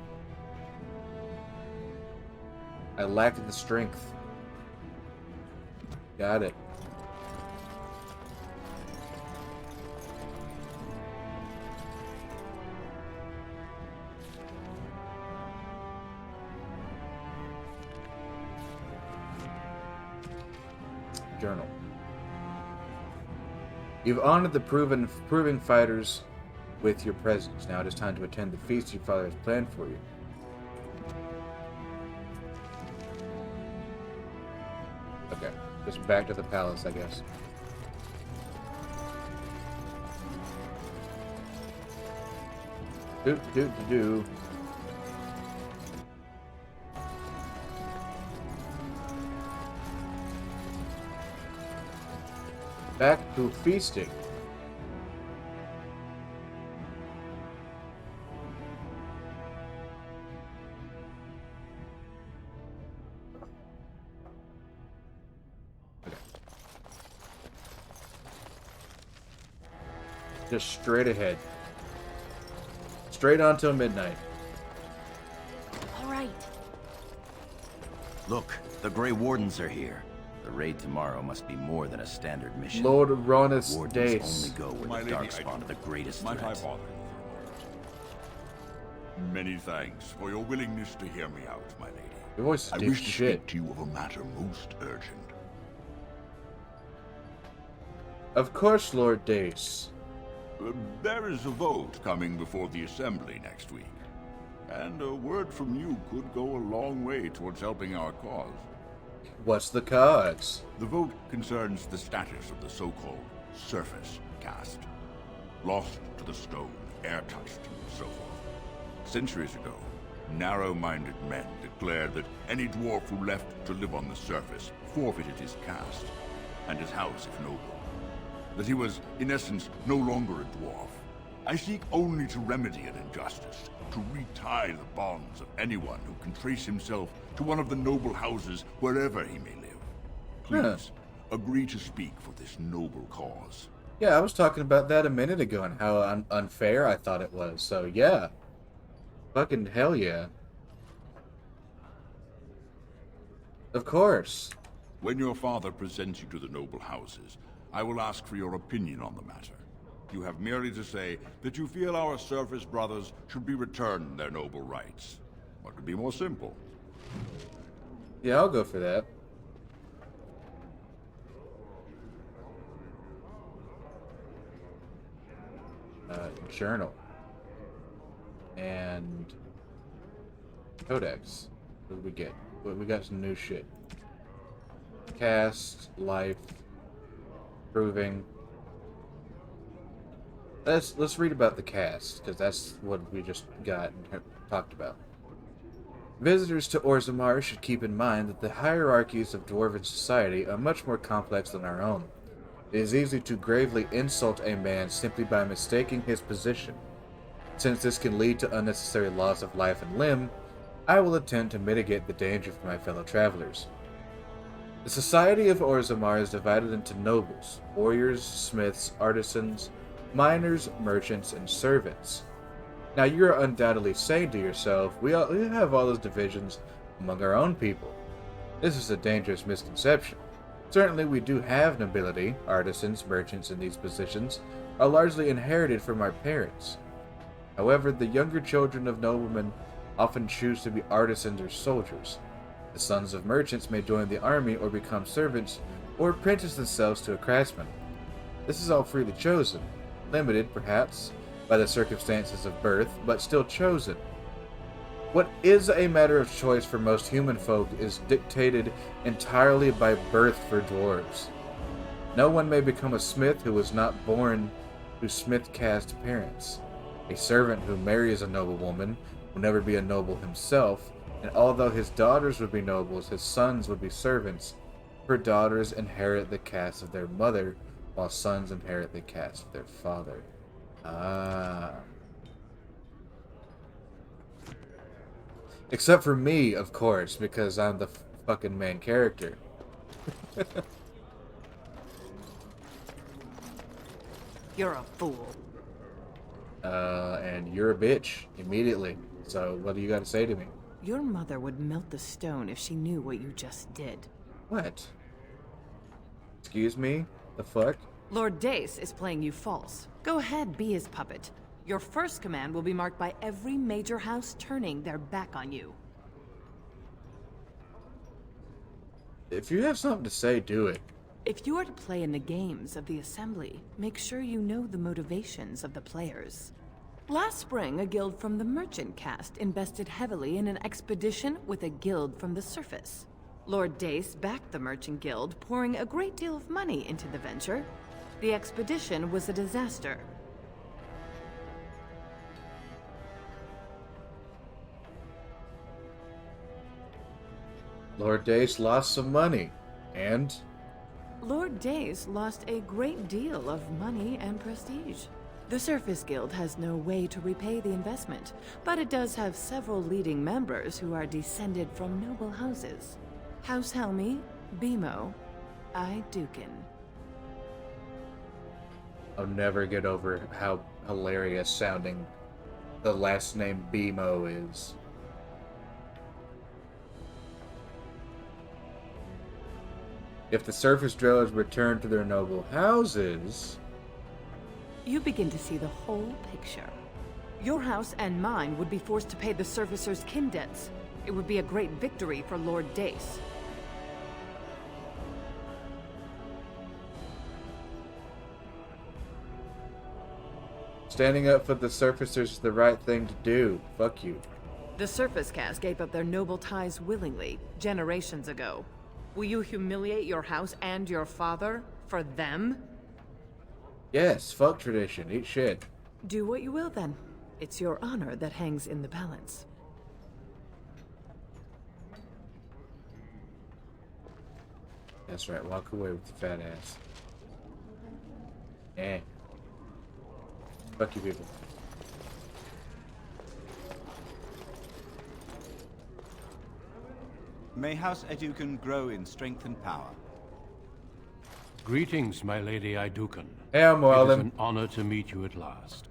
I lacked the strength. Got it. Journal. You've honored the proving fighters with your presence. Now it is time to attend the feast your father has planned for you. Okay, just back to the palace, I guess. Do. Back to feasting. Just straight ahead. Straight on till midnight. All right. Look, the Grey Wardens are here. The raid tomorrow must be more than a standard mission. Lord Ronus Wardens Dace. only go where the Darkspawn are the greatest Might I threat. bother you? Many thanks for your willingness to hear me out, my lady. Your voice is I deep wish to shit. speak to you of a matter most urgent. Of course, Lord Dace. There is a vote coming before the Assembly next week, and a word from you could go a long way towards helping our cause. What's the cause? The vote concerns the status of the so-called surface caste. Lost to the stone, air-touched, and so forth. Centuries ago, narrow-minded men declared that any dwarf who left to live on the surface forfeited his caste, and his house if noble. That he was, in essence, no longer a dwarf. I seek only to remedy an injustice, to retie the bonds of anyone who can trace himself to one of the noble houses wherever he may live. Please, agree to speak for this noble cause. Yeah, I was talking about that a minute ago and how unfair I thought it was, so yeah. Fucking hell yeah. Of course. When your father presents you to the noble houses, I will ask for your opinion on the matter. You have merely to say that you feel our surface brothers should be returned their noble rights. What could be more simple? Yeah, I'll go for that. Journal. And Codex. What did we get? We got some new shit. Cast, life, proving. Let's read about the cast, because that's what we just got and talked about. Visitors to Orzammar should keep in mind that the hierarchies of Dwarven society are much more complex than our own. It is easy to gravely insult a man simply by mistaking his position. Since this can lead to unnecessary loss of life and limb, I will attempt to mitigate the danger for my fellow travelers. The society of Orzammar is divided into nobles, warriors, smiths, artisans, miners, merchants, and servants. Now you are undoubtedly saying to yourself, we have all those divisions among our own people. This is a dangerous misconception. Certainly we do have nobility, artisans, merchants in these positions are largely inherited from our parents. However, the younger children of noblemen often choose to be artisans or soldiers. The sons of merchants may join the army or become servants or apprentice themselves to a craftsman. This is all freely chosen, limited, perhaps, by the circumstances of birth, but still chosen. What is a matter of choice for most human folk is dictated entirely by birth for dwarves. No one may become a smith who was not born to smith caste parents. A servant who marries a noblewoman will never be a noble himself, and although his daughters would be nobles, his sons would be servants, for daughters inherit the caste of their mother, while sons inherit the caste of their father. Ah. Except for me, of course, because I'm the fucking main character. You're a fool. And you're a bitch, immediately. So, what do you got to say to me? Your mother would melt the stone if she knew what you just did. What? Excuse me? The fuck? Lord Dace is playing you false. Go ahead, be his puppet. Your first command will be marked by every major house turning their back on you. If you have something to say, do it. If you are to play in the games of the Assembly, make sure you know the motivations of the players. Last spring, a guild from the Merchant caste invested heavily in an expedition with a guild from the surface. Lord Dace backed the Merchant Guild, pouring a great deal of money into the venture. The expedition was a disaster. Lord Dace lost some money, and? Lord Dace lost a great deal of money and prestige. The Surface Guild has no way to repay the investment, but it does have several leading members who are descended from noble houses. House Helmi, Bimo, Dukin. I'll never get over how hilarious sounding the last name Bimo is. If the surface dwellers return to their noble houses... You begin to see the whole picture. Your house and mine would be forced to pay the surfacers' kin debts. It would be a great victory for Lord Dace. Standing up for the surfacers is the right thing to do. Fuck you. The Surface caste gave up their noble ties willingly, generations ago. Will you humiliate your house and your father for them? Yes, fuck tradition. Eat shit. Do what you will then. It's your honor that hangs in the balance. That's right. Walk away with the fat ass. Eh. Fuck you people. May House Educan grow in strength and power. Greetings, my lady Idukan. Hey, I'm It is Weldon. an honor to meet you at last.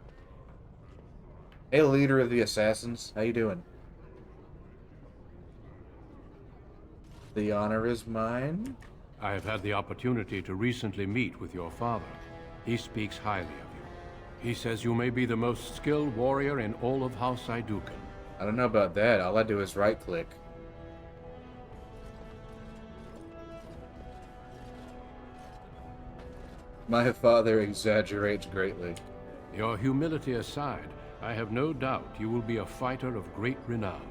Hey, leader of the assassins. How you doing? The honor is mine. I have had the opportunity to recently meet with your father. He speaks highly of you. He says you may be the most skilled warrior in all of House Idukan. I don't know about that. All I do is right-click. My father exaggerates greatly. Your humility aside, I have no doubt you will be a fighter of great renown.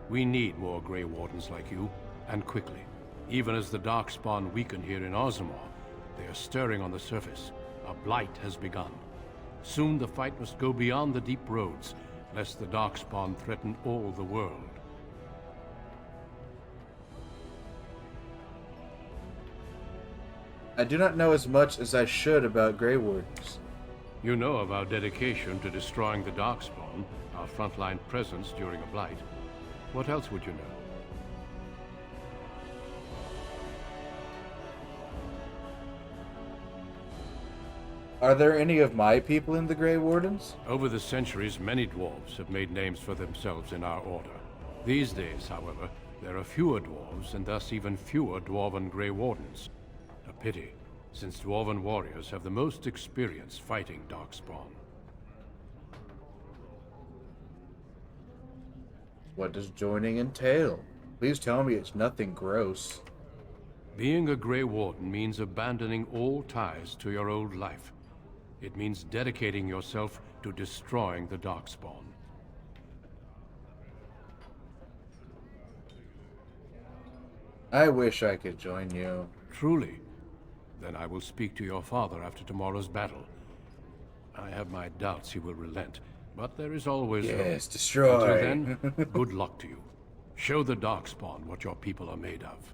We need more Grey Wardens like you, and quickly. Even as the Darkspawn weaken here in Orzammar, they are stirring on the surface. A blight has begun. Soon the fight must go beyond the deep roads, lest the Darkspawn threaten all the world. I do not know as much as I should about Grey Wardens. You know of our dedication to destroying the Darkspawn, our frontline presence during a blight. What else would you know? Are there any of my people in the Grey Wardens? Over the centuries, many dwarves have made names for themselves in our order. These days, however, there are fewer dwarves, and thus even fewer dwarven Grey Wardens. A pity, since dwarven warriors have the most experience fighting Darkspawn. What does joining entail? Please tell me it's nothing gross. Being a Grey Warden means abandoning all ties to your old life. It means dedicating yourself to destroying the Darkspawn. I wish I could join you. Truly? Then I will speak to your father after tomorrow's battle. I have my doubts he will relent, but there is always hope. Yes, destroy. Until then, good luck to you. Show the Darkspawn what your people are made of.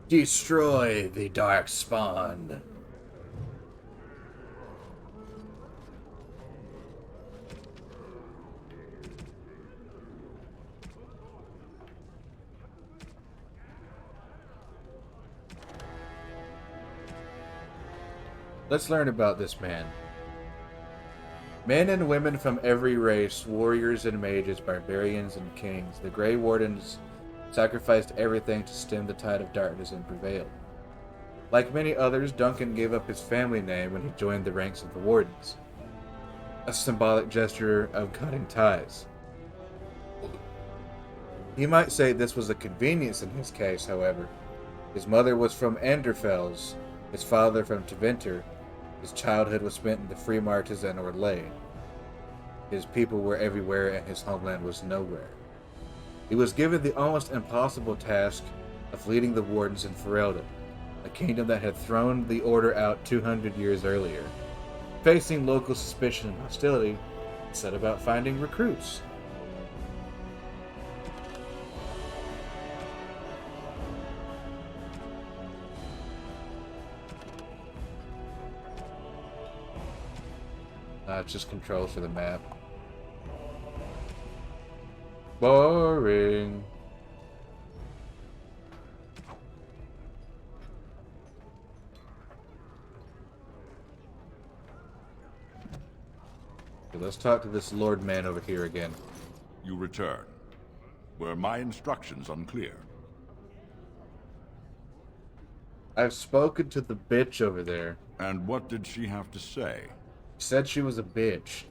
Destroy the Darkspawn. Let's learn about this man. Men and women from every race, warriors and mages, barbarians and kings, the Grey Wardens sacrificed everything to stem the tide of darkness and prevail. Like many others, Duncan gave up his family name when he joined the ranks of the Wardens, a symbolic gesture of cutting ties. You might say this was a convenience in his case, however. His mother was from Enderfels, his father from Tevinter. His childhood was spent in the Free Marches and Orlais. His people were everywhere and his homeland was nowhere. He was given the almost impossible task of leading the Wardens in Ferelden, a kingdom that had thrown the Order out 200 years earlier. Facing local suspicion and hostility, he set about finding recruits. It's just controls for the map. Boring. Okay, let's talk to this Lord Man over here again. You return. Were my instructions unclear? I've spoken to the bitch over there. And what did she have to say? Said she was a bitch.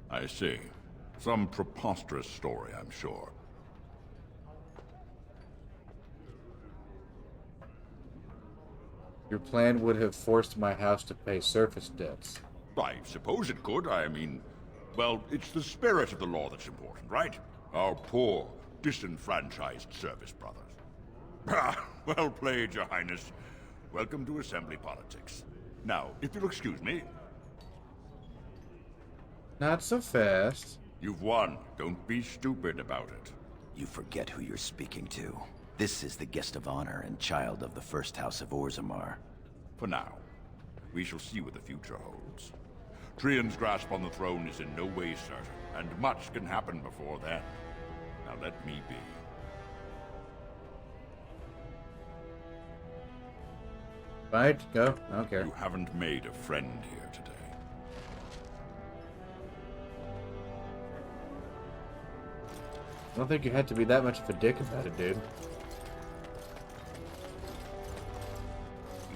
I see. Some preposterous story, I'm sure. Your plan would have forced my house to pay surface debts. I suppose it could. I mean, well, it's the spirit of the law that's important, right? Our poor, disenfranchised service brothers. Well played, Your Highness. Welcome to Assembly politics. Now, if you'll excuse me... Not so fast. You've won. Don't be stupid about it. You forget who you're speaking to. This is the guest of honor and child of the First House of Orzammar. For now. We shall see what the future holds. Trian's grasp on the throne is in no way certain, and much can happen before then. Now let me be. Right, go. I don't care. You haven't made a friend here today. I don't think you had to be that much of a dick about it, dude.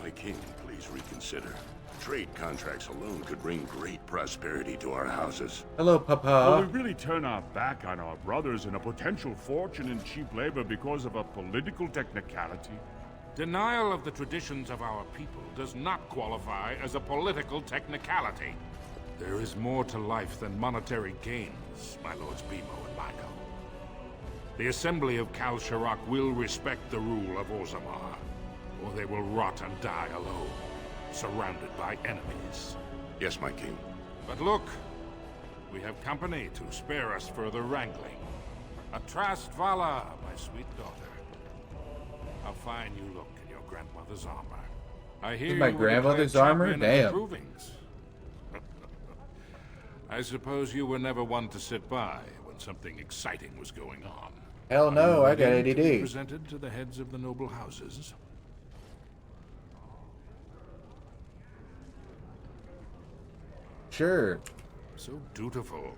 My king, please reconsider. Trade contracts alone could bring great prosperity to our houses. Hello, Papa. Will we really turn our back on our brothers and a potential fortune in cheap labor because of a political technicality? Denial of the traditions of our people does not qualify as a political technicality. There is more to life than monetary gains, my lords Beemo and Michael. The Assembly of Kal Sharrak will respect the rule of Orzammar, or they will rot and die alone, surrounded by enemies. Yes, my king. But look, we have company to spare us further wrangling. Atrast Vala, my sweet daughter. How fine you look in your grandmother's armor. I hear My you were grandmother's declared armor? champion of the Damn. Provings. I suppose you were never one to sit by when something exciting was going on. Hell no, Are you I got ready to be ADD. presented to the heads of the noble houses. Sure. So dutiful.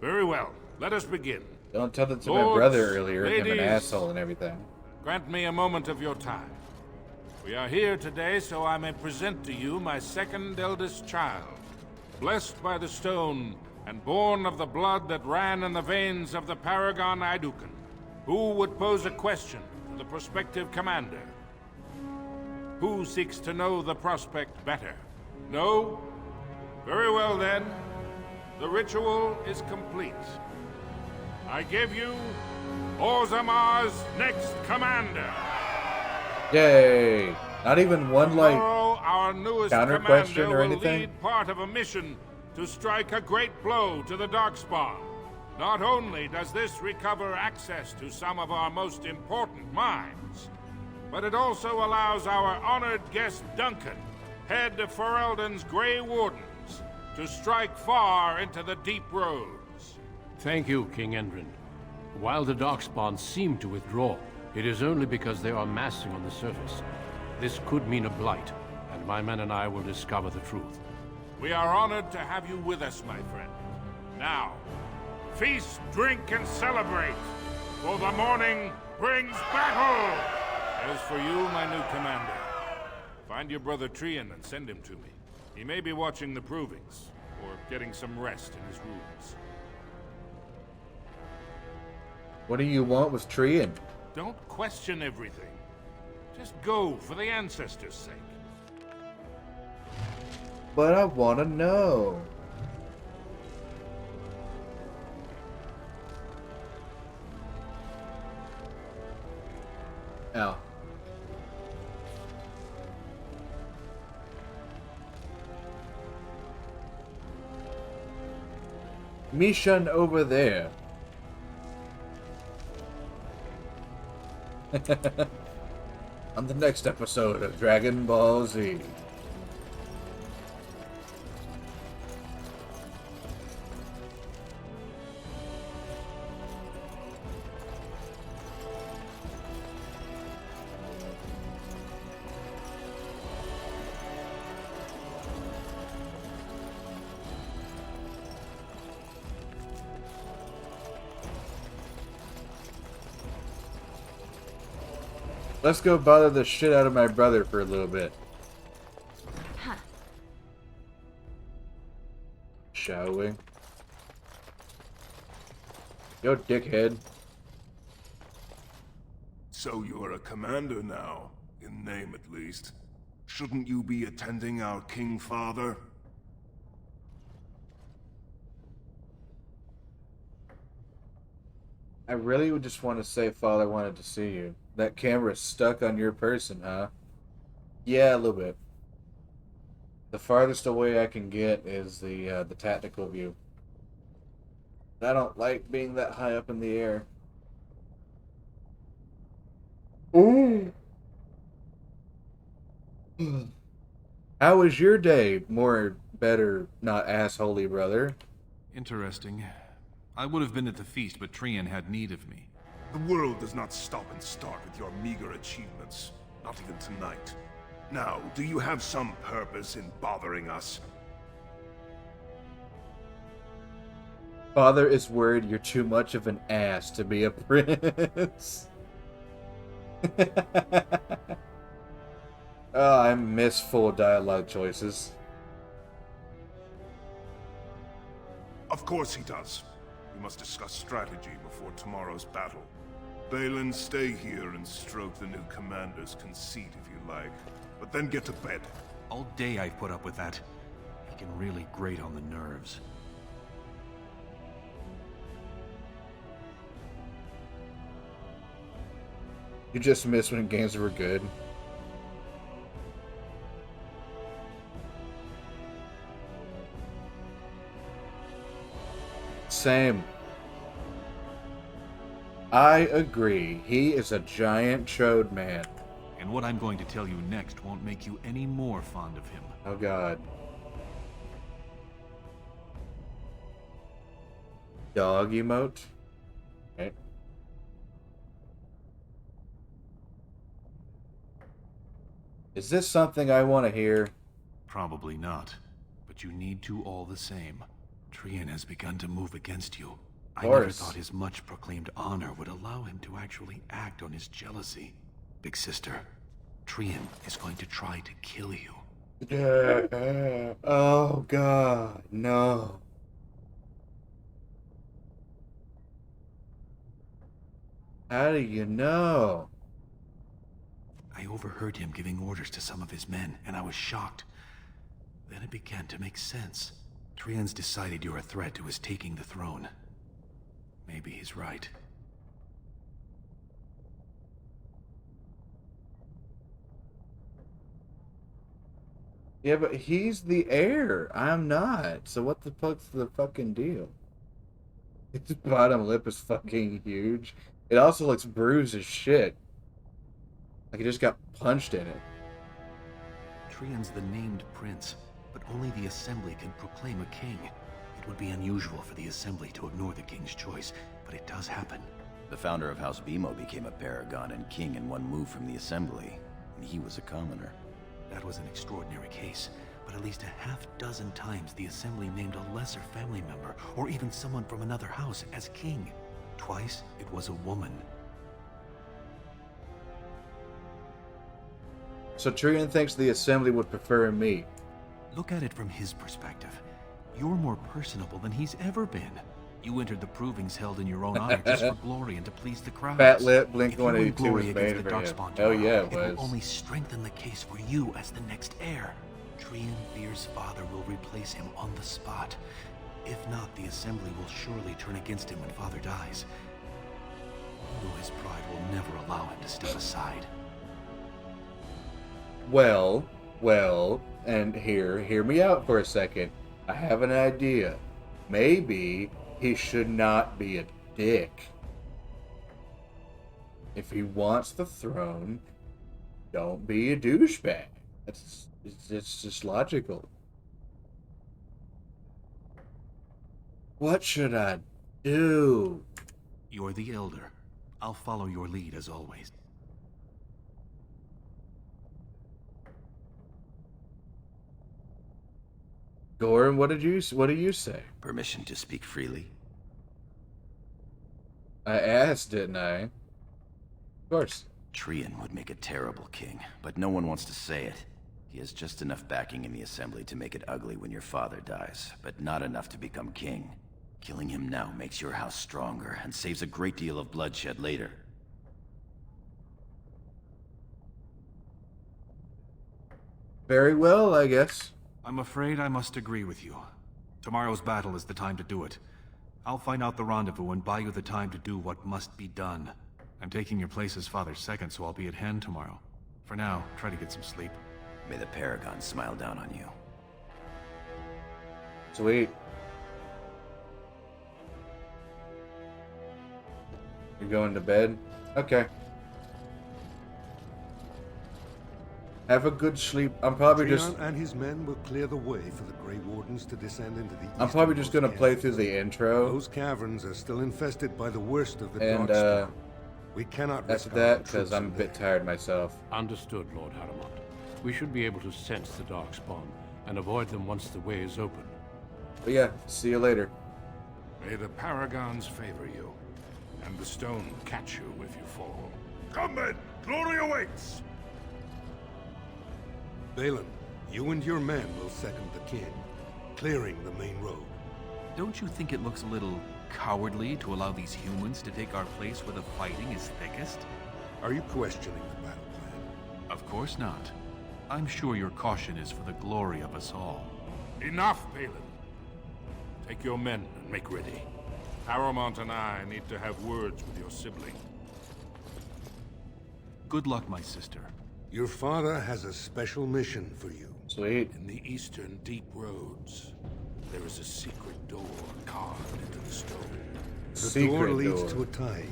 Very well. Let us begin. Don't tell that to my Lords, brother earlier, him an ladies, asshole and everything. Grant me a moment of your time. We are here today so I may present to you my second eldest child, blessed by the stone and born of the blood that ran in the veins of the Paragon Aeducan, who would pose a question to the prospective commander. Who seeks to know the prospect better? No? Very well then. The ritual is complete. I give you Orzammar's next commander. Yay! Not even one, like, Tomorrow, our newest counter commander question or will anything? lead part of a mission to strike a great blow to the Darkspawn. Not only does this recover access to some of our most important mines, but it also allows our honored guest Duncan, head of Ferelden's Grey Wardens, to strike far into the deep roads. Thank you, King Endrin. While the Darkspawn seem to withdraw, it is only because they are massing on the surface. This could mean a blight, and my men and I will discover the truth. We are honored to have you with us, my friend. Now, feast, drink, and celebrate, for the morning brings battle! As for you, my new commander, find your brother Trian and send him to me. He may be watching the provings, or getting some rest in his rooms. What do you want with Trian? Don't question everything. Just go for the ancestors' sake. But I want to know. Ow. Mission over there. On the next episode of Dragon Ball Z. Let's go bother the shit out of my brother for a little bit. Huh. Shall we? Yo, dickhead. So you're a commander now, in name at least. Shouldn't you be attending our King Father? I really would just want to say Father wanted to see you. That camera's stuck on your person, huh? Yeah, a little bit. The farthest away I can get is the tactical view. I don't like being that high up in the air. Ooh. How was your day? More, better, not assholey, brother. Interesting. I would have been at the feast, but Trian had need of me. The world does not stop and start with your meager achievements. Not even tonight. Now, do you have some purpose in bothering us? Father is worried you're too much of an ass to be a prince. Oh, I miss full dialogue choices. Of course he does. We must discuss strategy before tomorrow's battle. Balin, stay here and stroke the new commander's conceit if you like. But then get to bed. All day I've put up with that. He can really grate on the nerves. You just miss when games were good. Same. I agree. He is a giant chode man. And what I'm going to tell you next won't make you any more fond of him. Oh god. Dog emote? Okay. Is this something I want to hear? Probably not. But you need to all the same. Trian has begun to move against you. I never thought his much proclaimed honor would allow him to actually act on his jealousy. Big sister, Trian is going to try to kill you. Oh god, no. How do you know? I overheard him giving orders to some of his men, and I was shocked. Then it began to make sense. Trian's decided you're a threat to his taking the throne. Maybe he's right. Yeah, but he's the heir. I'm not. So what the fuck's the fucking deal? His bottom lip is fucking huge. It also looks bruised as shit. Like he just got punched in it. Trian's the named prince, but only the Assembly can proclaim a king. It would be unusual for the Assembly to ignore the king's choice, but it does happen. The founder of House Beemo became a paragon and king in one move from the Assembly, and he was a commoner. That was an extraordinary case, but at least a half-dozen times the Assembly named a lesser family member, or even someone from another house, as king. Twice, it was a woman. So Trian thinks the Assembly would prefer me. Look at it from his perspective. You're more personable than he's ever been. You entered the provings held in your own honor just for glory and to please the crowds. Fat lip, Blink If you win 182 glory was against made the for him. Darkspawn Oh tomorrow, yeah, it it was. will only strengthen the case for you as the next heir. Trian Fear's father will replace him on the spot. If not, the Assembly will surely turn against him when father dies. Although his pride will never allow him to step aside. Well, and hear me out for a second. I have an idea. Maybe he should not be a dick. If he wants the throne, don't be a douchebag. It's just logical. What should I do? You're the elder. I'll follow your lead as always. Goran, what do you say? Permission to speak freely? I asked, didn't I? Of course. Trian would make a terrible king, but no one wants to say it. He has just enough backing in the Assembly to make it ugly when your father dies, but not enough to become king. Killing him now makes your house stronger and saves a great deal of bloodshed later. Very well, I guess. I'm afraid I must agree with you. Tomorrow's battle is the time to do it. I'll find out the rendezvous and buy you the time to do what must be done. I'm taking your place as father's second, so I'll be at hand tomorrow. For now, try to get some sleep. May the Paragon smile down on you. Sweet. You're going to bed? Okay. Have a good sleep. I'm probably Trian and his men will clear the way for the Grey Wardens to descend into the I'm probably just gonna play through the intro. Those caverns are still infested by the worst of the And Darkspawn. We cannot that's risk that our because troops I'm a in bit there. tired myself. Understood, Lord Haramont. We should be able to sense the Darkspawn and avoid them once the way is open. But yeah, see you later. May the Paragons favor you, and the stone catch you if you fall. Come then! Glory awaits! Balin, you and your men will second the king, clearing the main road. Don't you think it looks a little cowardly to allow these humans to take our place where the fighting is thickest? Are you questioning the battle plan? Of course not. I'm sure your caution is for the glory of us all. Enough, Balin. Take your men and make ready. Haramont and I need to have words with your sibling. Good luck, my sister. Your father has a special mission for you. Sweet. In the eastern deep roads, there is a secret door carved into the stone. The door leads to a Taig,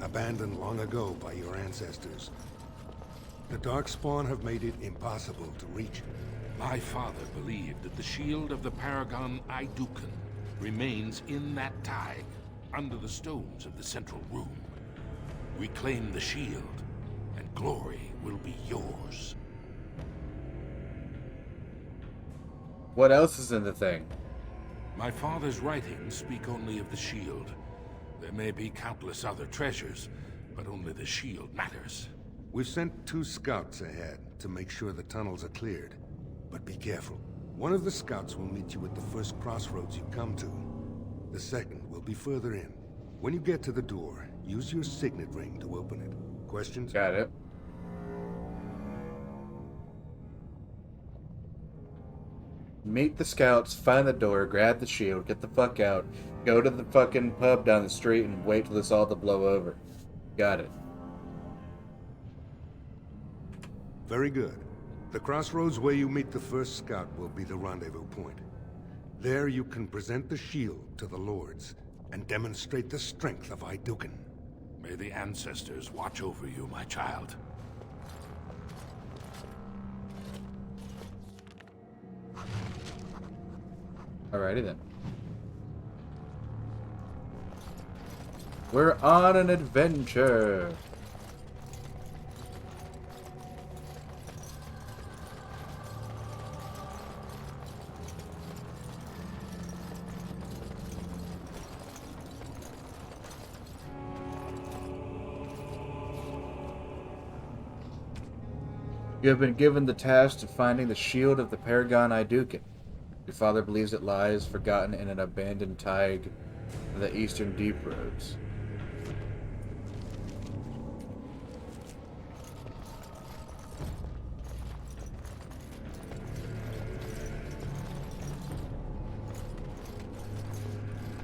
abandoned long ago by your ancestors. The Darkspawn have made it impossible to reach it. My father believed that the shield of the Paragon Aeducan remains in that tide, under the stones of the central room. We claim the shield, and glory will be yours. What else is in the thing? My father's writings speak only of the shield. There may be countless other treasures, but only the shield matters. We've sent 2 scouts ahead to make sure the tunnels are cleared. But be careful. One of the scouts will meet you at the first crossroads you come to. The second will be further in. When you get to the door, use your signet ring to open it. Questions? Got it. Meet the scouts, find the door, grab the shield, get the fuck out, go to the fucking pub down the street, and wait till it's all to blow over. Got it. Very good. The crossroads where you meet the first scout will be the rendezvous point. There you can present the shield to the lords and demonstrate the strength of Aeducan. May the ancestors watch over you, my child. Alrighty then. We're on an adventure. You have been given the task of finding the shield of the Paragon Aeducan. Your father believes it lies forgotten in an abandoned tide of the eastern deep roads.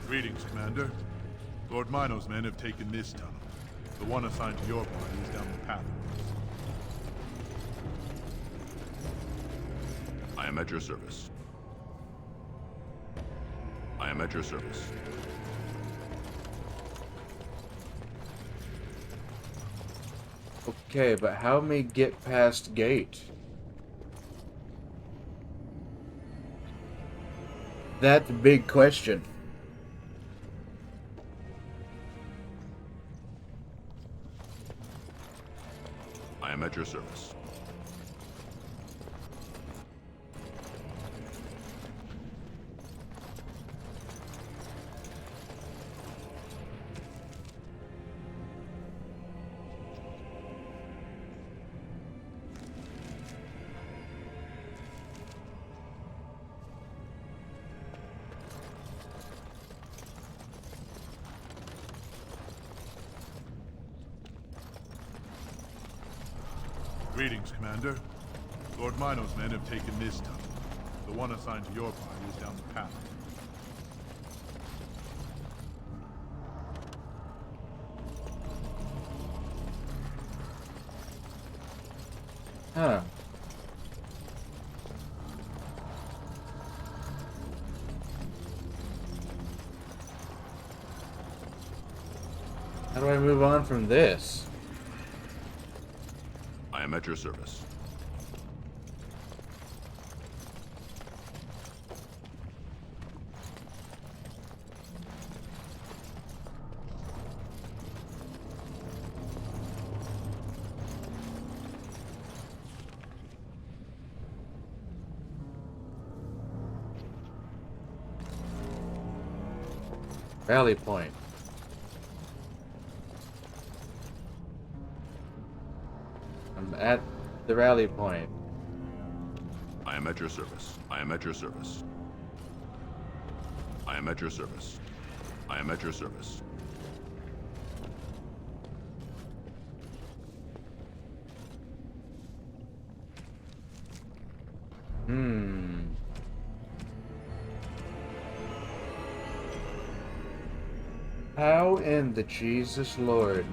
Greetings, Commander. Lord Mino's men have taken this tunnel. The one assigned to your party is down the path. I am at your service. I am at your service. Okay, but how me get past gate? That's a big question. I am at your service. Greetings, Commander. Lord Mino's men have taken this tunnel. The one assigned to your party is down the path. Huh. How do I move on from this? I am at your service. Rally point. I'm at the rally point. I am at your service. I am at your service. I am at your service. I am at your service. How in the Jesus Lord?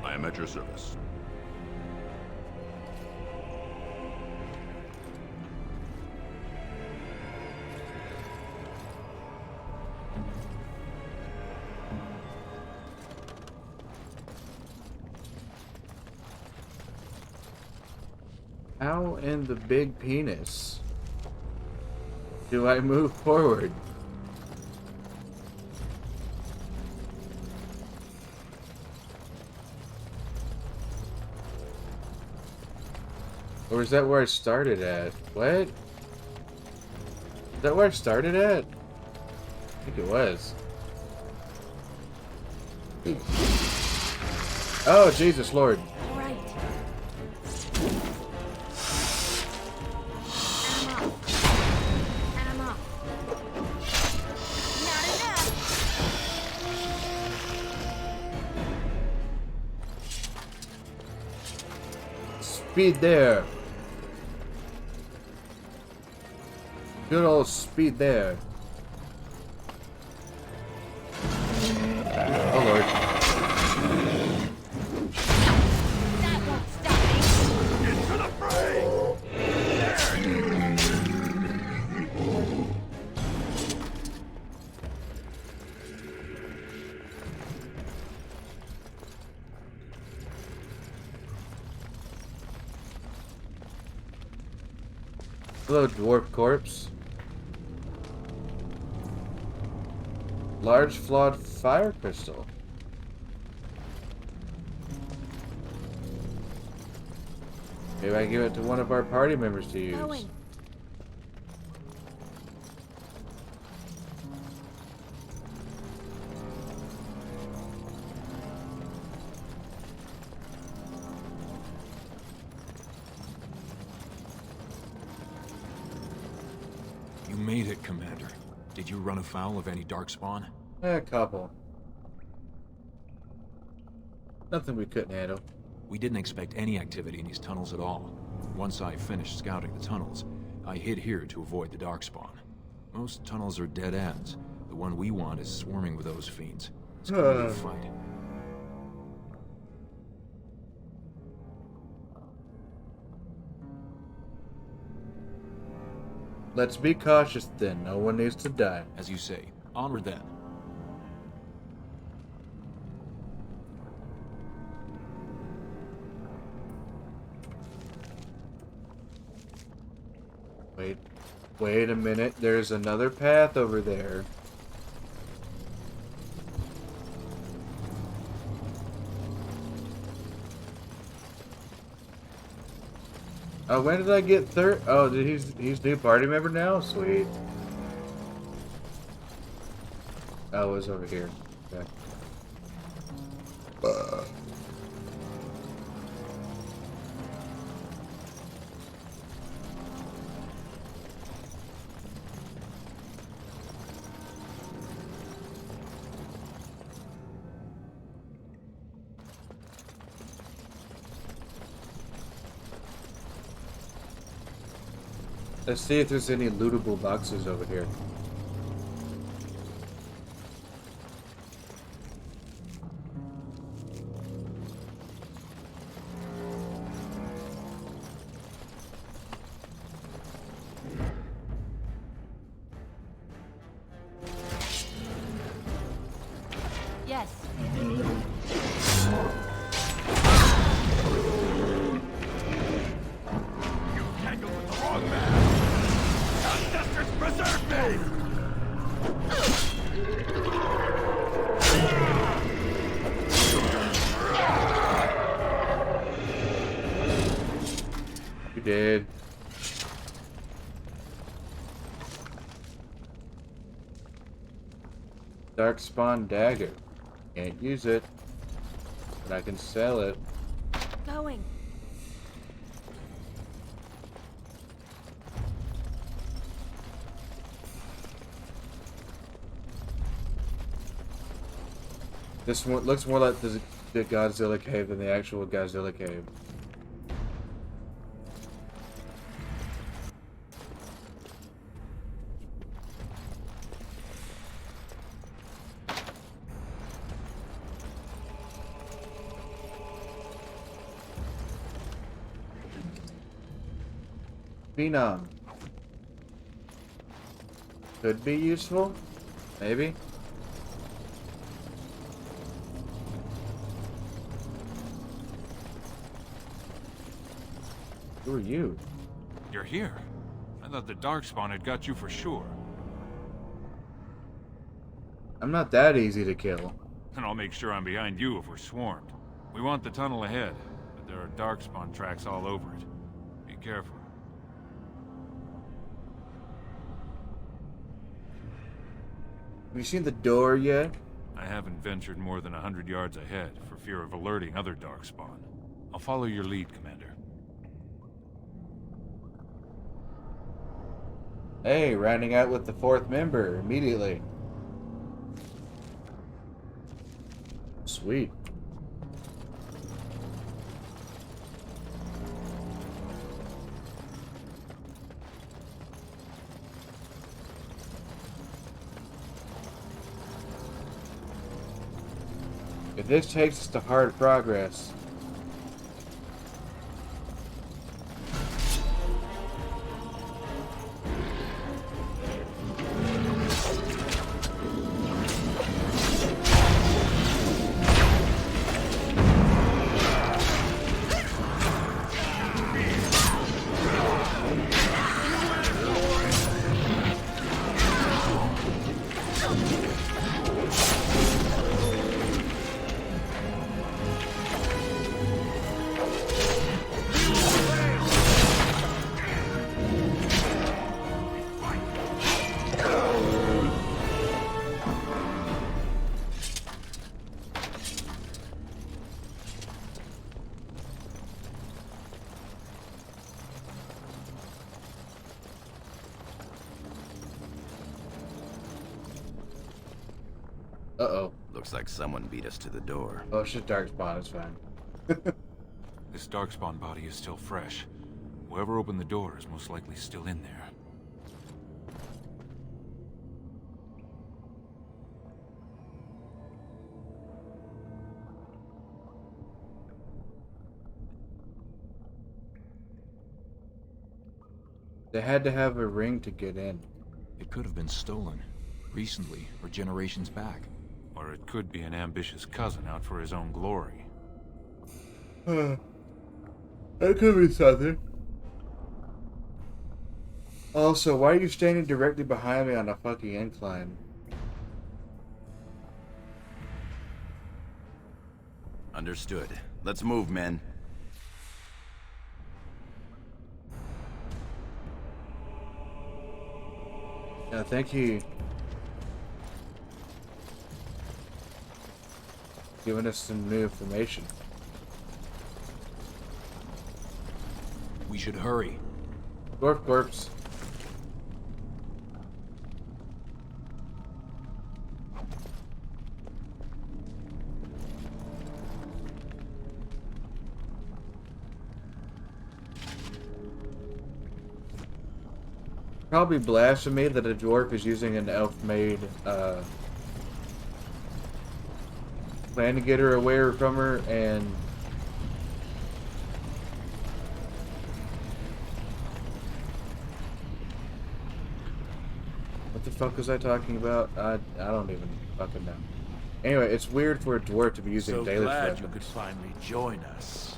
I am at your service. How in the big penis do I move forward? Or is that where I started at? What? Is that where I started at? I think it was. Oh, Jesus Lord. Right. I'm off. Speed there. Good old speed there. Oh Lord. That won't stop me. Into the fray! Hello, dwarf corpse. Large flawed fire crystal. Maybe I give it to one of our party members to use. Going. You made it, Commander. Did you run afoul of any darkspawn? A couple. Nothing we couldn't handle. We didn't expect any activity in these tunnels at all. Once I finished scouting the tunnels, I hid here to avoid the darkspawn. Most tunnels are dead ends. The one we want is swarming with those fiends. It's gonna be a fight. Let's be cautious then. No one needs to die. As you say, onward then. Wait a minute. There's another path over there. Oh, when did I get third? Oh, he's new party member now? Sweet. Oh, it was over here. Okay. Let's see if there's any lootable boxes over here. Yes. Preserve me! You did. Darkspawn dagger. Can't use it, but I can sell it. Going. This one looks more like the Godzilla cave than the actual Godzilla cave. Phenom. Could be useful. Maybe. Who are you? You're here. I thought the Darkspawn had got you for sure. I'm not that easy to kill. And I'll make sure I'm behind you if we're swarmed. We want the tunnel ahead, but there are Darkspawn tracks all over it. Be careful. Have you seen the door yet? I haven't ventured more than 100 yards ahead for fear of alerting other Darkspawn. I'll follow your lead, Commander. Hey, rounding out with the 4th member immediately. Sweet. If this takes us to hard progress. Uh-oh. Looks like someone beat us to the door. Oh, it's just Darkspawn, it's fine. This Darkspawn body is still fresh. Whoever opened the door is most likely still in there. They had to have a ring to get in. It could have been stolen. Recently, or generations back. Or it could be an ambitious cousin out for his own glory. That could be something. Also, why are you standing directly behind me on a fucking incline? Understood. Let's move, men. Yeah, thank you. Giving us some new information. We should hurry. Dwarf corpse. Probably blasphemy that a dwarf is using an elf-made plan to get her away from her, and what the fuck was I talking about? I don't even fucking know. Anyway, it's weird for a dwarf to be using So daily glad weapons. you could finally join us.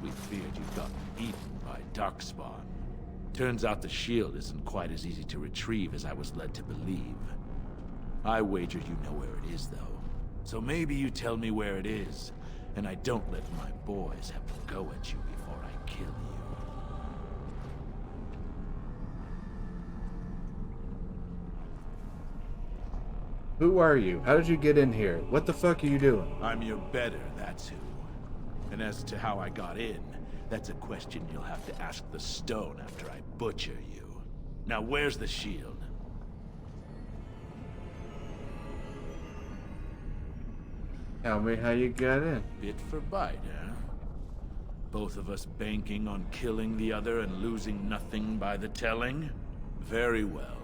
We feared you'd gotten eaten by Darkspawn. Turns out the shield isn't quite as easy to retrieve as I was led to believe. I wager you know where it is, though. So maybe you tell me where it is, and I don't let my boys have to go at you before I kill you. Who are you? How did you get in here? What the fuck are you doing? I'm your better, that's who. And as to how I got in, that's a question you'll have to ask the stone after I butcher you. Now where's the shield? Tell me how you got in. Bit for bite, huh? Both of us banking on killing the other and losing nothing by the telling? Very well.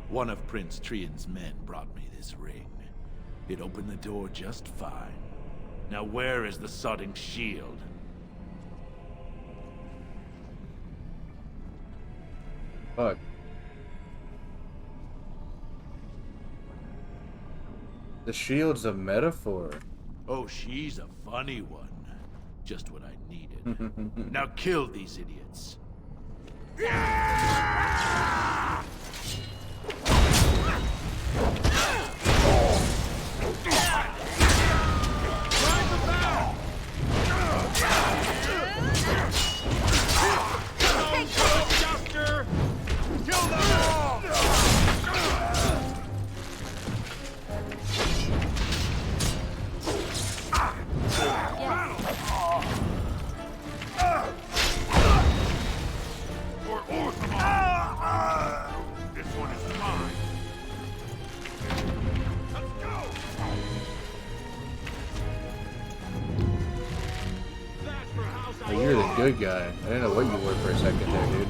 One of Prince Trian's men brought me this ring. It opened the door just fine. Now where is the sodding shield? Fuck. The shield's a metaphor. Oh, she's a funny one. Just what I needed. Now kill these idiots. Oh, you're the good guy. I didn't know what you were for a second there, dude.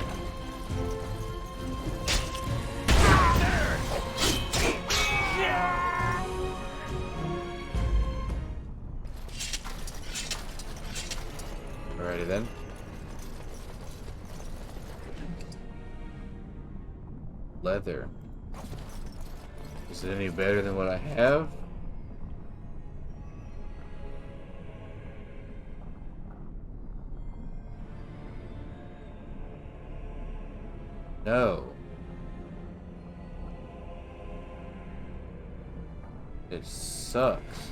Alrighty then. Leather. Is it any better than what I have? No. It sucks.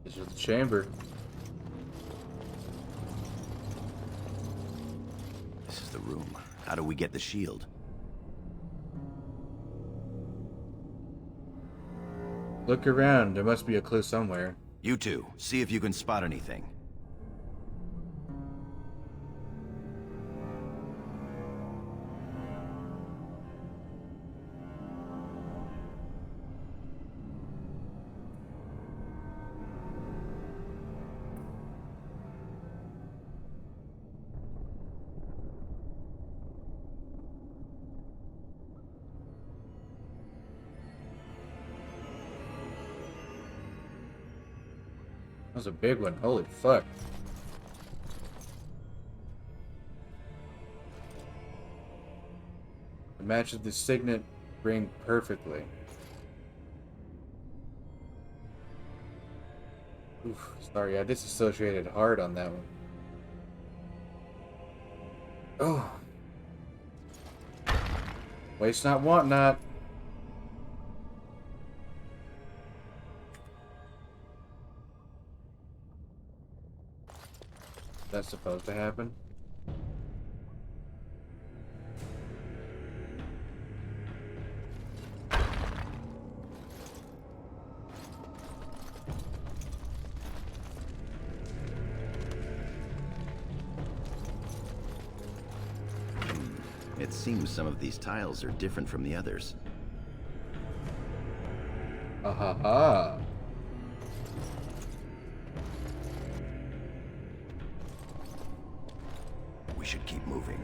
This is the chamber. This is the room. How do we get the shield? Look around. There must be a clue somewhere. You two, see if you can spot anything. That was a big one. Holy fuck. It matches the signet ring perfectly. Oof, sorry, I disassociated hard on that one. Oh. Waste not, want not. That's supposed to happen. It seems some of these tiles are different from the others. Ha. We should keep moving.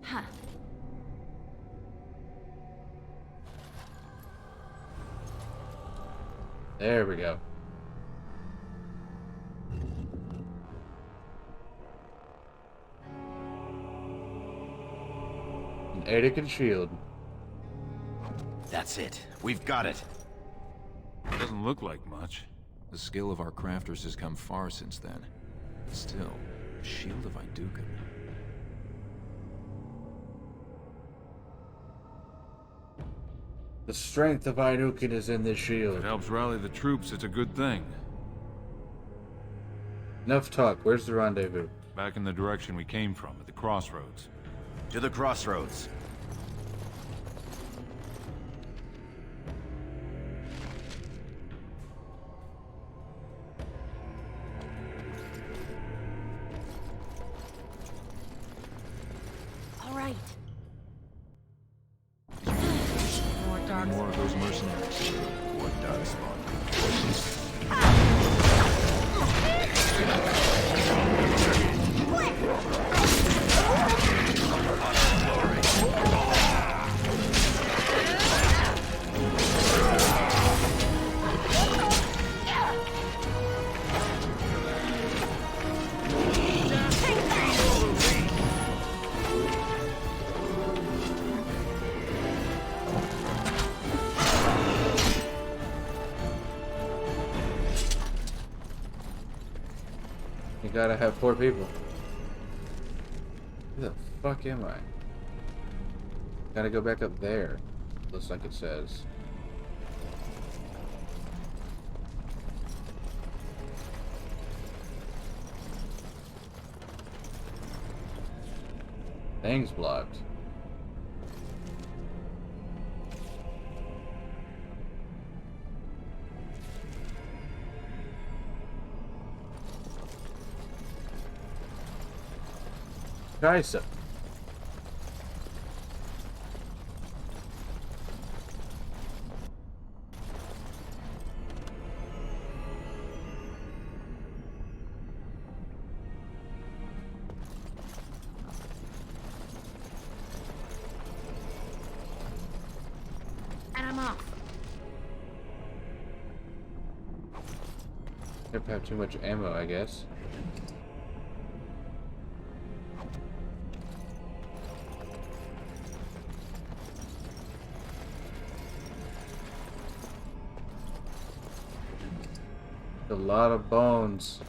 Huh. There we go. Aedekin shield. That's it. We've got it. Doesn't look like much. The skill of our crafters has come far since then. Still, Shield of Aeducan. The strength of Aeducan is in this If shield. it helps rally the troops, it's a good thing. Enough talk. Where's the rendezvous? Back in the direction we came from, at the crossroads. To the crossroads. All right. More of those mercenaries. Or Darkspawn. You gotta have 4 people. Where the fuck am I? Gotta go back up there. Looks like it says. Thing's blocked. Kaisa. And I'm off. If I have too much ammo, I guess. A lot of bones.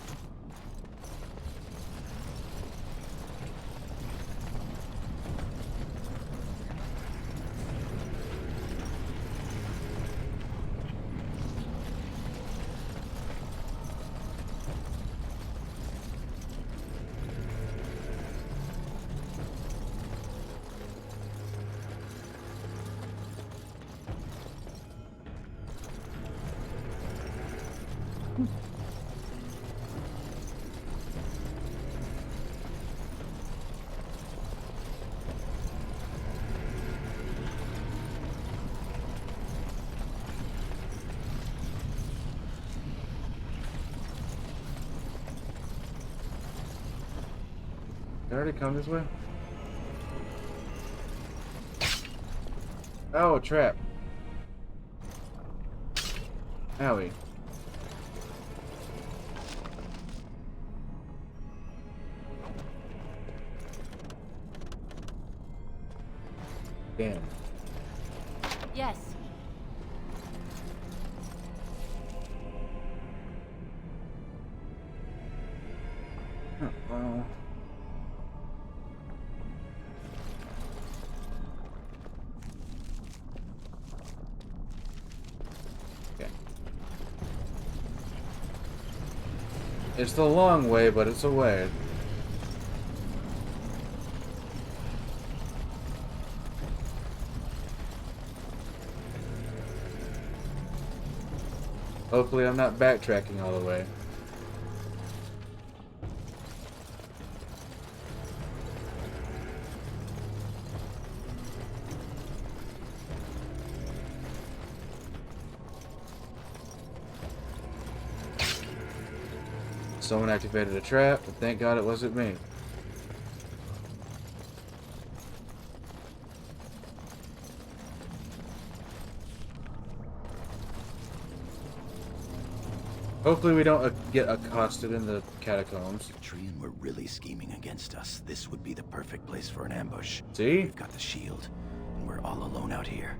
Did I already come this way? Oh, a trap. Owie. Damn. Yes. Uh-oh. Okay. It's the long way, but it's a way. Hopefully I'm not backtracking all the way. Someone activated a trap, but thank God it wasn't me. Hopefully we don't get accosted in the catacombs. If Trian were really scheming against us, this would be the perfect place for an ambush. See? We've got the shield, and we're all alone out here.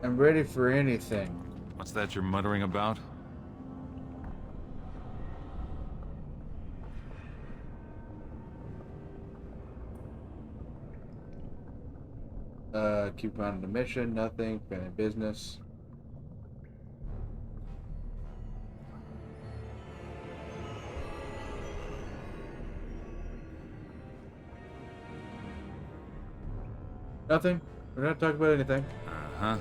I'm ready for anything. What's that you're muttering about? Keep on the mission, nothing, family business. Nothing. We're not talking about anything. Uh-huh.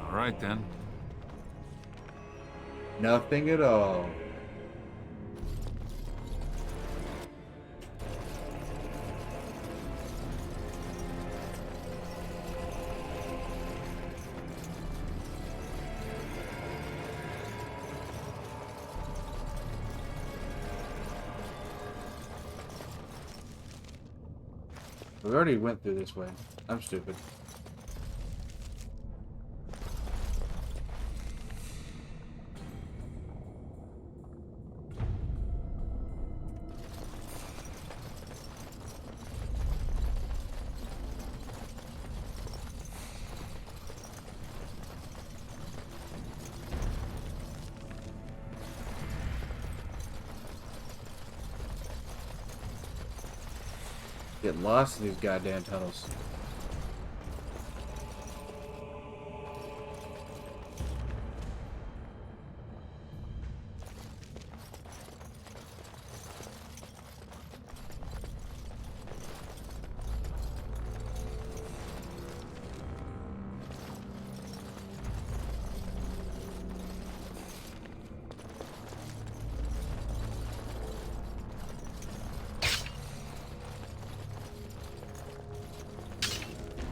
All right, then. Nothing at all. We already went through this way. I'm stupid. Get lost in these goddamn tunnels.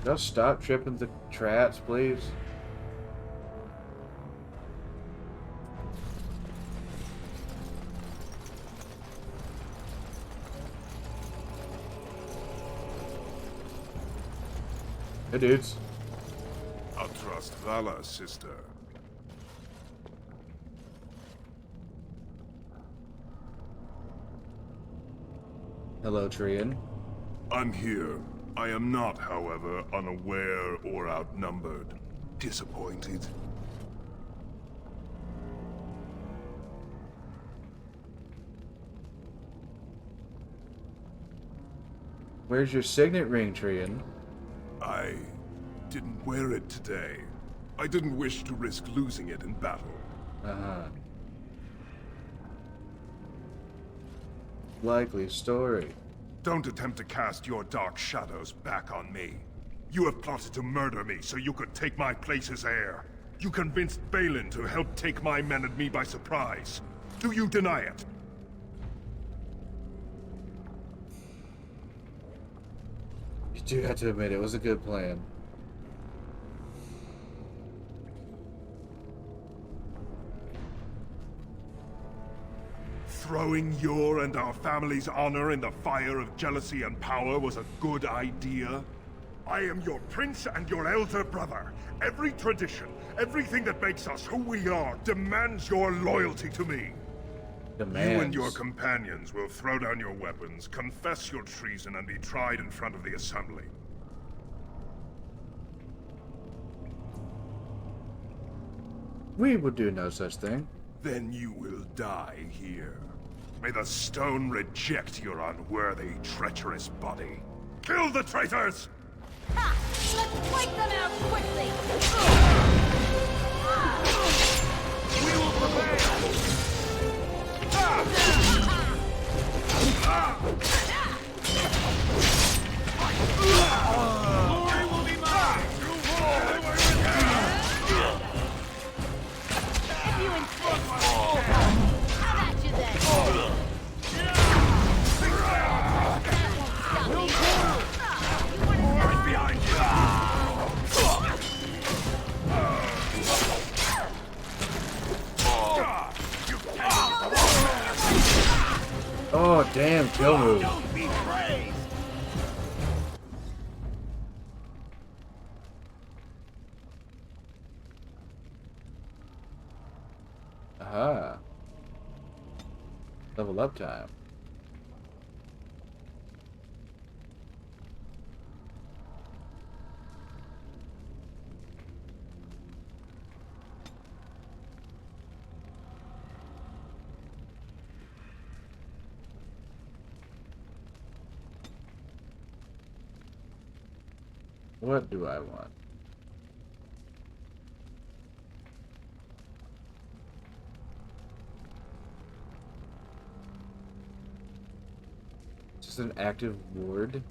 Just stop tripping the traps, please. Hey, dudes. I'll trust Vala, sister. Hello, Trian. I'm here. I am not, however, unaware or outnumbered. Disappointed? Where's your signet ring, Trian? I didn't wear it today. I didn't wish to risk losing it in battle. Uh-huh. Likely story. Don't attempt to cast your dark shadows back on me. You have plotted to murder me so you could take my place as heir. You convinced Balin to help take my men and me by surprise. Do you deny it? You do have to admit, it was a good plan. Throwing your and our family's honor in the fire of jealousy and power was a good idea? I am your prince and your elder brother. Every tradition, everything that makes us who we are, demands your loyalty to me. Demands. You and your companions will throw down your weapons, confess your treason, and be tried in front of the Assembly. We would do no such thing. Then you will die here. May the stone reject your unworthy, treacherous body. Kill the traitors! Ha! Let's wipe them out quickly! We will prevail! Glory will be mine! If you insist, how about you then? That won't stop me. You want to Right behind you! Oh, damn, kill move. Level up time. What do I want? Is this an active ward?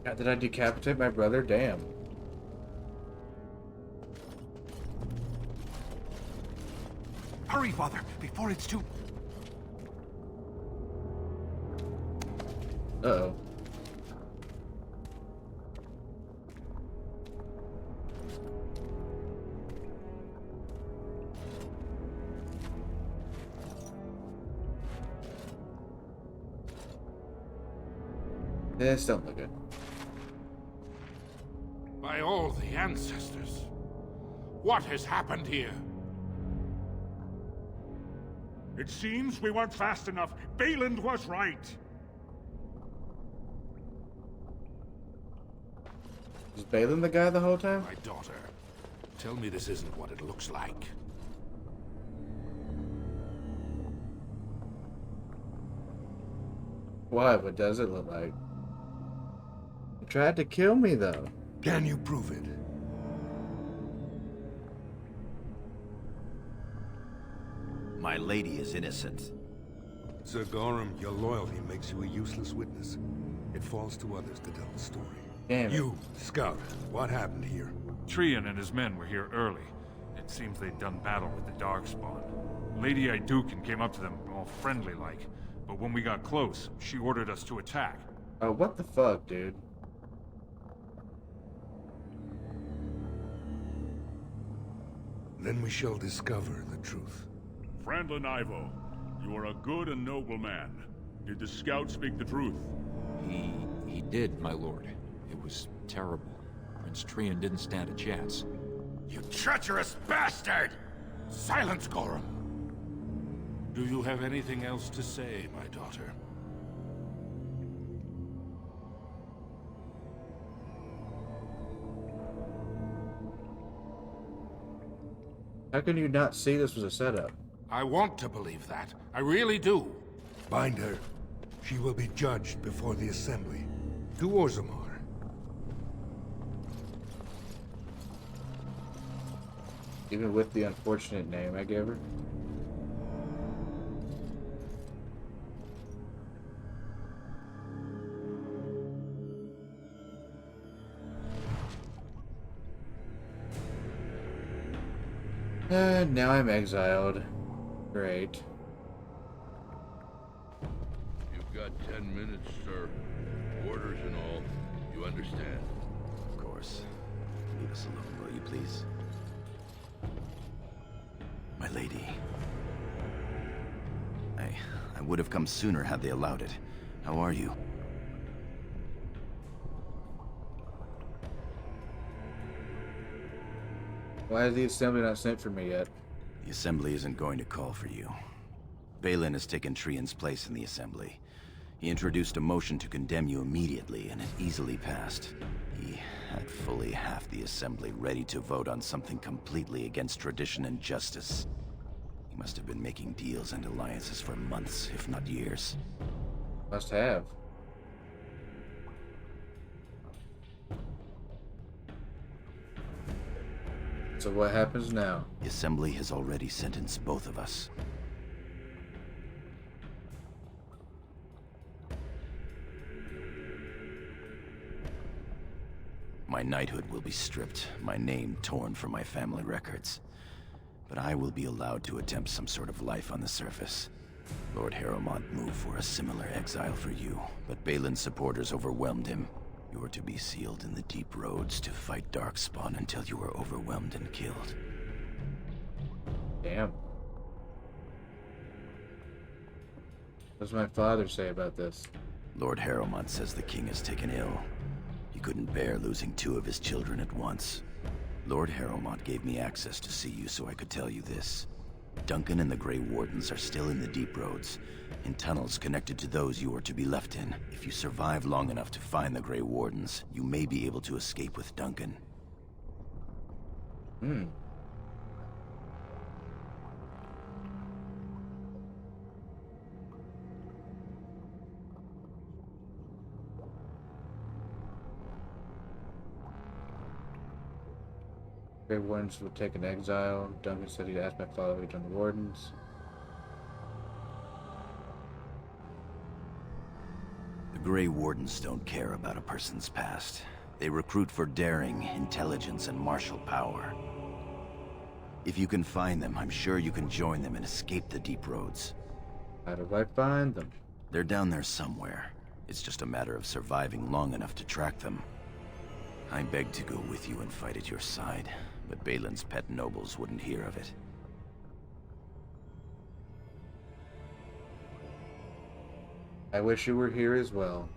God, did I decapitate my brother? Damn. Hurry, Father, before it's too... Uh-oh. This don't look good. By all the ancestors, what has happened here? It seems we weren't fast enough. Balin was right. Was Balin the guy the whole time? My daughter, tell me this isn't what it looks like. Why? What does it look like? He tried to kill me, though. Can you prove it? My lady is innocent. Sir Gorham, your loyalty makes you a useless witness. It falls to others to tell the story. Damn it. You, Scout, what happened here? Trian and his men were here early. It seems they'd done battle with the Darkspawn. Lady Aeducan came up to them, all friendly-like. But when we got close, she ordered us to attack. Oh, what the fuck, dude? Then we shall discover the truth. Frandlin Ivo, you are a good and noble man. Did the scout speak the truth? He did, my lord. It was terrible. Prince Trian didn't stand a chance. You treacherous bastard! Silence, Gorham! Do you have anything else to say, my daughter? How can you not see this was a setup? I want to believe that. I really do. Bind her. She will be judged before the Assembly. To Orzammar. Even with the unfortunate name I gave her? Now I'm exiled. Great. You've got 10 minutes, sir. Orders and all. You understand? Of course. Leave us alone, will you please? My lady. I would have come sooner had they allowed it. How are you? Why has the Assembly not sent for me yet? The Assembly isn't going to call for you. Balin has taken Trian's place in the Assembly. He introduced a motion to condemn you immediately, and it easily passed. He had fully half the Assembly ready to vote on something completely against tradition and justice. He must have been making deals and alliances for months, if not years. Must have. So what happens now? The Assembly has already sentenced both of us. My knighthood will be stripped, my name torn from my family records. But I will be allowed to attempt some sort of life on the surface. Lord Harrowmont moved for a similar exile for you, but Balin's supporters overwhelmed him. You were to be sealed in the deep roads to fight Darkspawn until you were overwhelmed and killed. Damn. What does my father say about this? Lord Harrowmont says the king is taken ill. He couldn't bear losing 2 of his children at once. Lord Harrowmont gave me access to see you so I could tell you this. Duncan and the Grey Wardens are still in the deep roads, in tunnels connected to those you are to be left in. If you survive long enough to find the Grey Wardens, you may be able to escape with Duncan. Grey Wardens were taken to exile. Duncan said he'd asked my father to join the Wardens. The Grey Wardens don't care about a person's past. They recruit for daring, intelligence, and martial power. If you can find them, I'm sure you can join them and escape the deep roads. How do I find them? They're down there somewhere. It's just a matter of surviving long enough to track them. I begged to go with you and fight at your side, but Balin's pet nobles wouldn't hear of it. I wish you were here as well.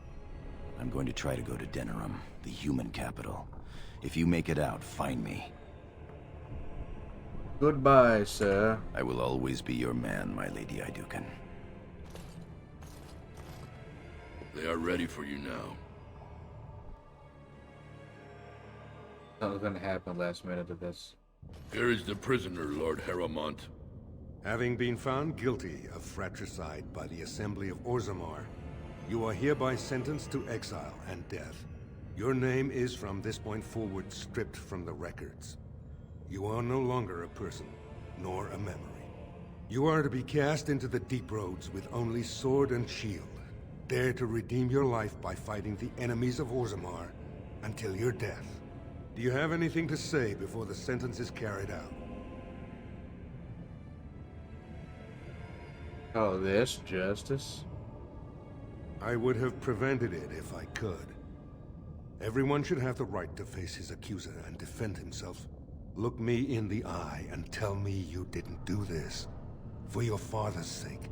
I'm going to try to go to Denerim, the human capital. If you make it out, find me. Goodbye, sir. I will always be your man, my Lady Aeducan. They are ready for you now. Something's gonna happen last minute of this. Here is the prisoner, Lord Harrowmont. Having been found guilty of fratricide by the Assembly of Orzammar, you are hereby sentenced to exile and death. Your name is from this point forward stripped from the records. You are no longer a person, nor a memory. You are to be cast into the deep roads with only sword and shield. Dare to redeem your life by fighting the enemies of Orzammar until your death. Do you have anything to say before the sentence is carried out? Oh, this justice? I would have prevented it if I could. Everyone should have the right to face his accuser and defend himself. Look me in the eye and tell me you didn't do this. For your father's sake.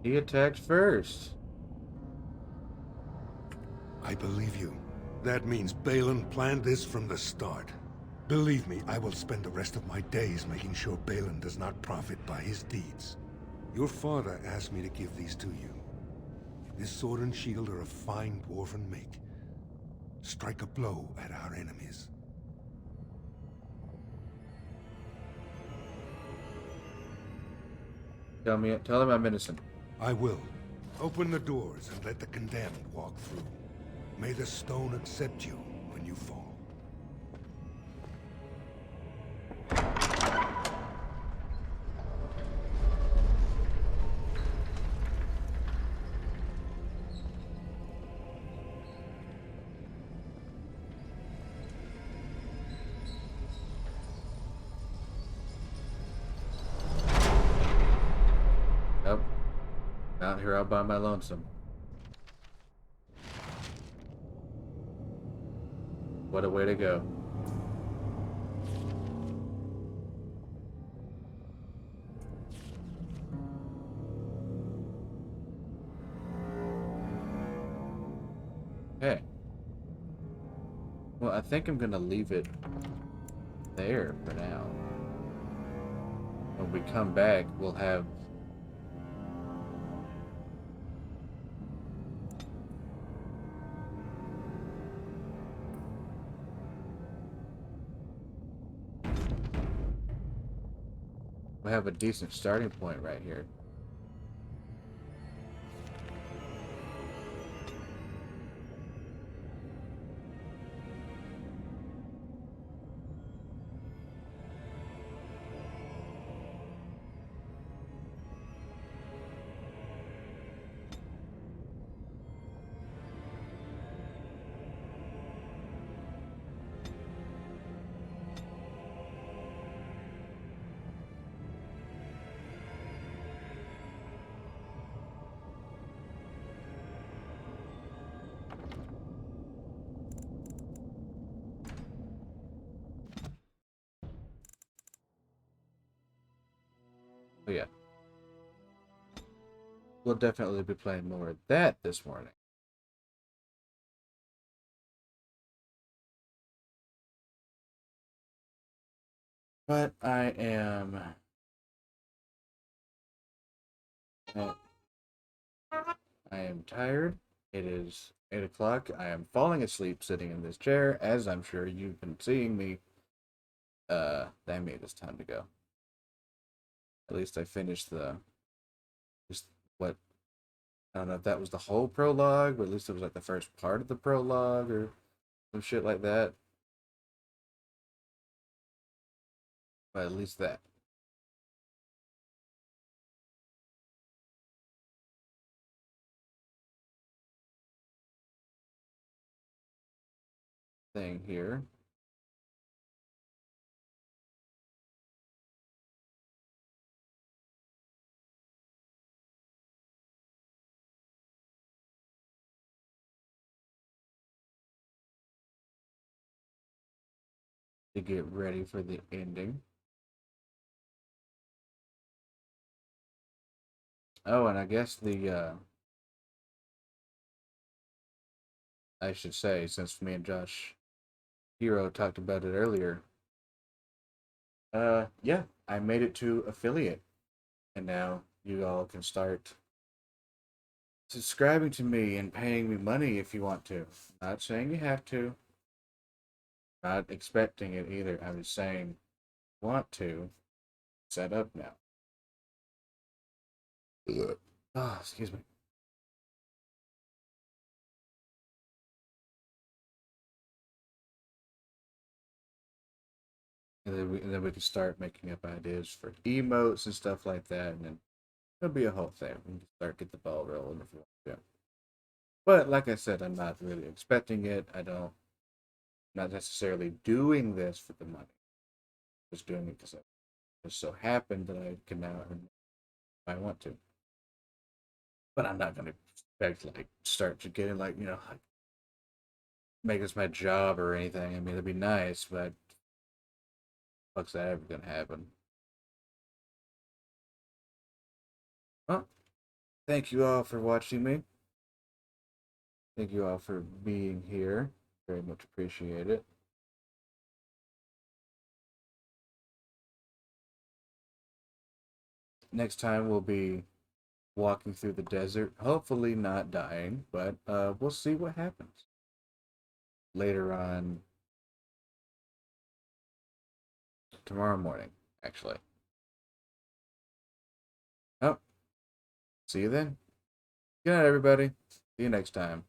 He attacked first. I believe you. That means Balin planned this from the start. Believe me, I will spend the rest of my days making sure Balin does not profit by his deeds. Your father asked me to give these to you. This sword and shield are of fine dwarven make. Strike a blow at our enemies. Tell him I'm innocent. I will. Open the doors and let the condemned walk through. May the stone accept you when you fall. Nope. Out here all by my lonesome. What a way to go. Okay. Well, I think I'm gonna leave it there for now. When we come back, we'll have a decent starting point right here. But yeah. We'll definitely be playing more of that this morning. But I am... I am tired. It is 8 o'clock. I am falling asleep sitting in this chair, as I'm sure you've been seeing me. Damn it, it's time to go. At least I finished the... Just what... I don't know if that was the whole prologue, but at least it was like the first part of the prologue, or some shit like that. But at least that. Thing here. To get ready for the ending. Oh, and I guess I should say, since me and Josh Hero talked about it earlier, yeah, I made it to affiliate. And now you all can start subscribing to me and paying me money if you want to. Not saying you have to. Not expecting it either. I'm just saying, want to set up now. Oh, excuse me. And then we can start making up ideas for emotes and stuff like that, and then it'll be a whole thing. We can start get the ball rolling if you want to. But like I said, I'm not really expecting it. Not necessarily doing this for the money. Just doing it because it just so happened that I can now earn if I want to. But I'm not gonna expect like start to getting like, you know, like, make this my job or anything. I mean, it'd be nice, but fuck's that ever gonna happen? Well, thank you all for watching me. Thank you all for being here. Very much appreciate it. Next time we'll be walking through the desert, hopefully not dying, but we'll see what happens. Later on, tomorrow morning, actually. Oh, see you then. Good night, everybody. See you next time.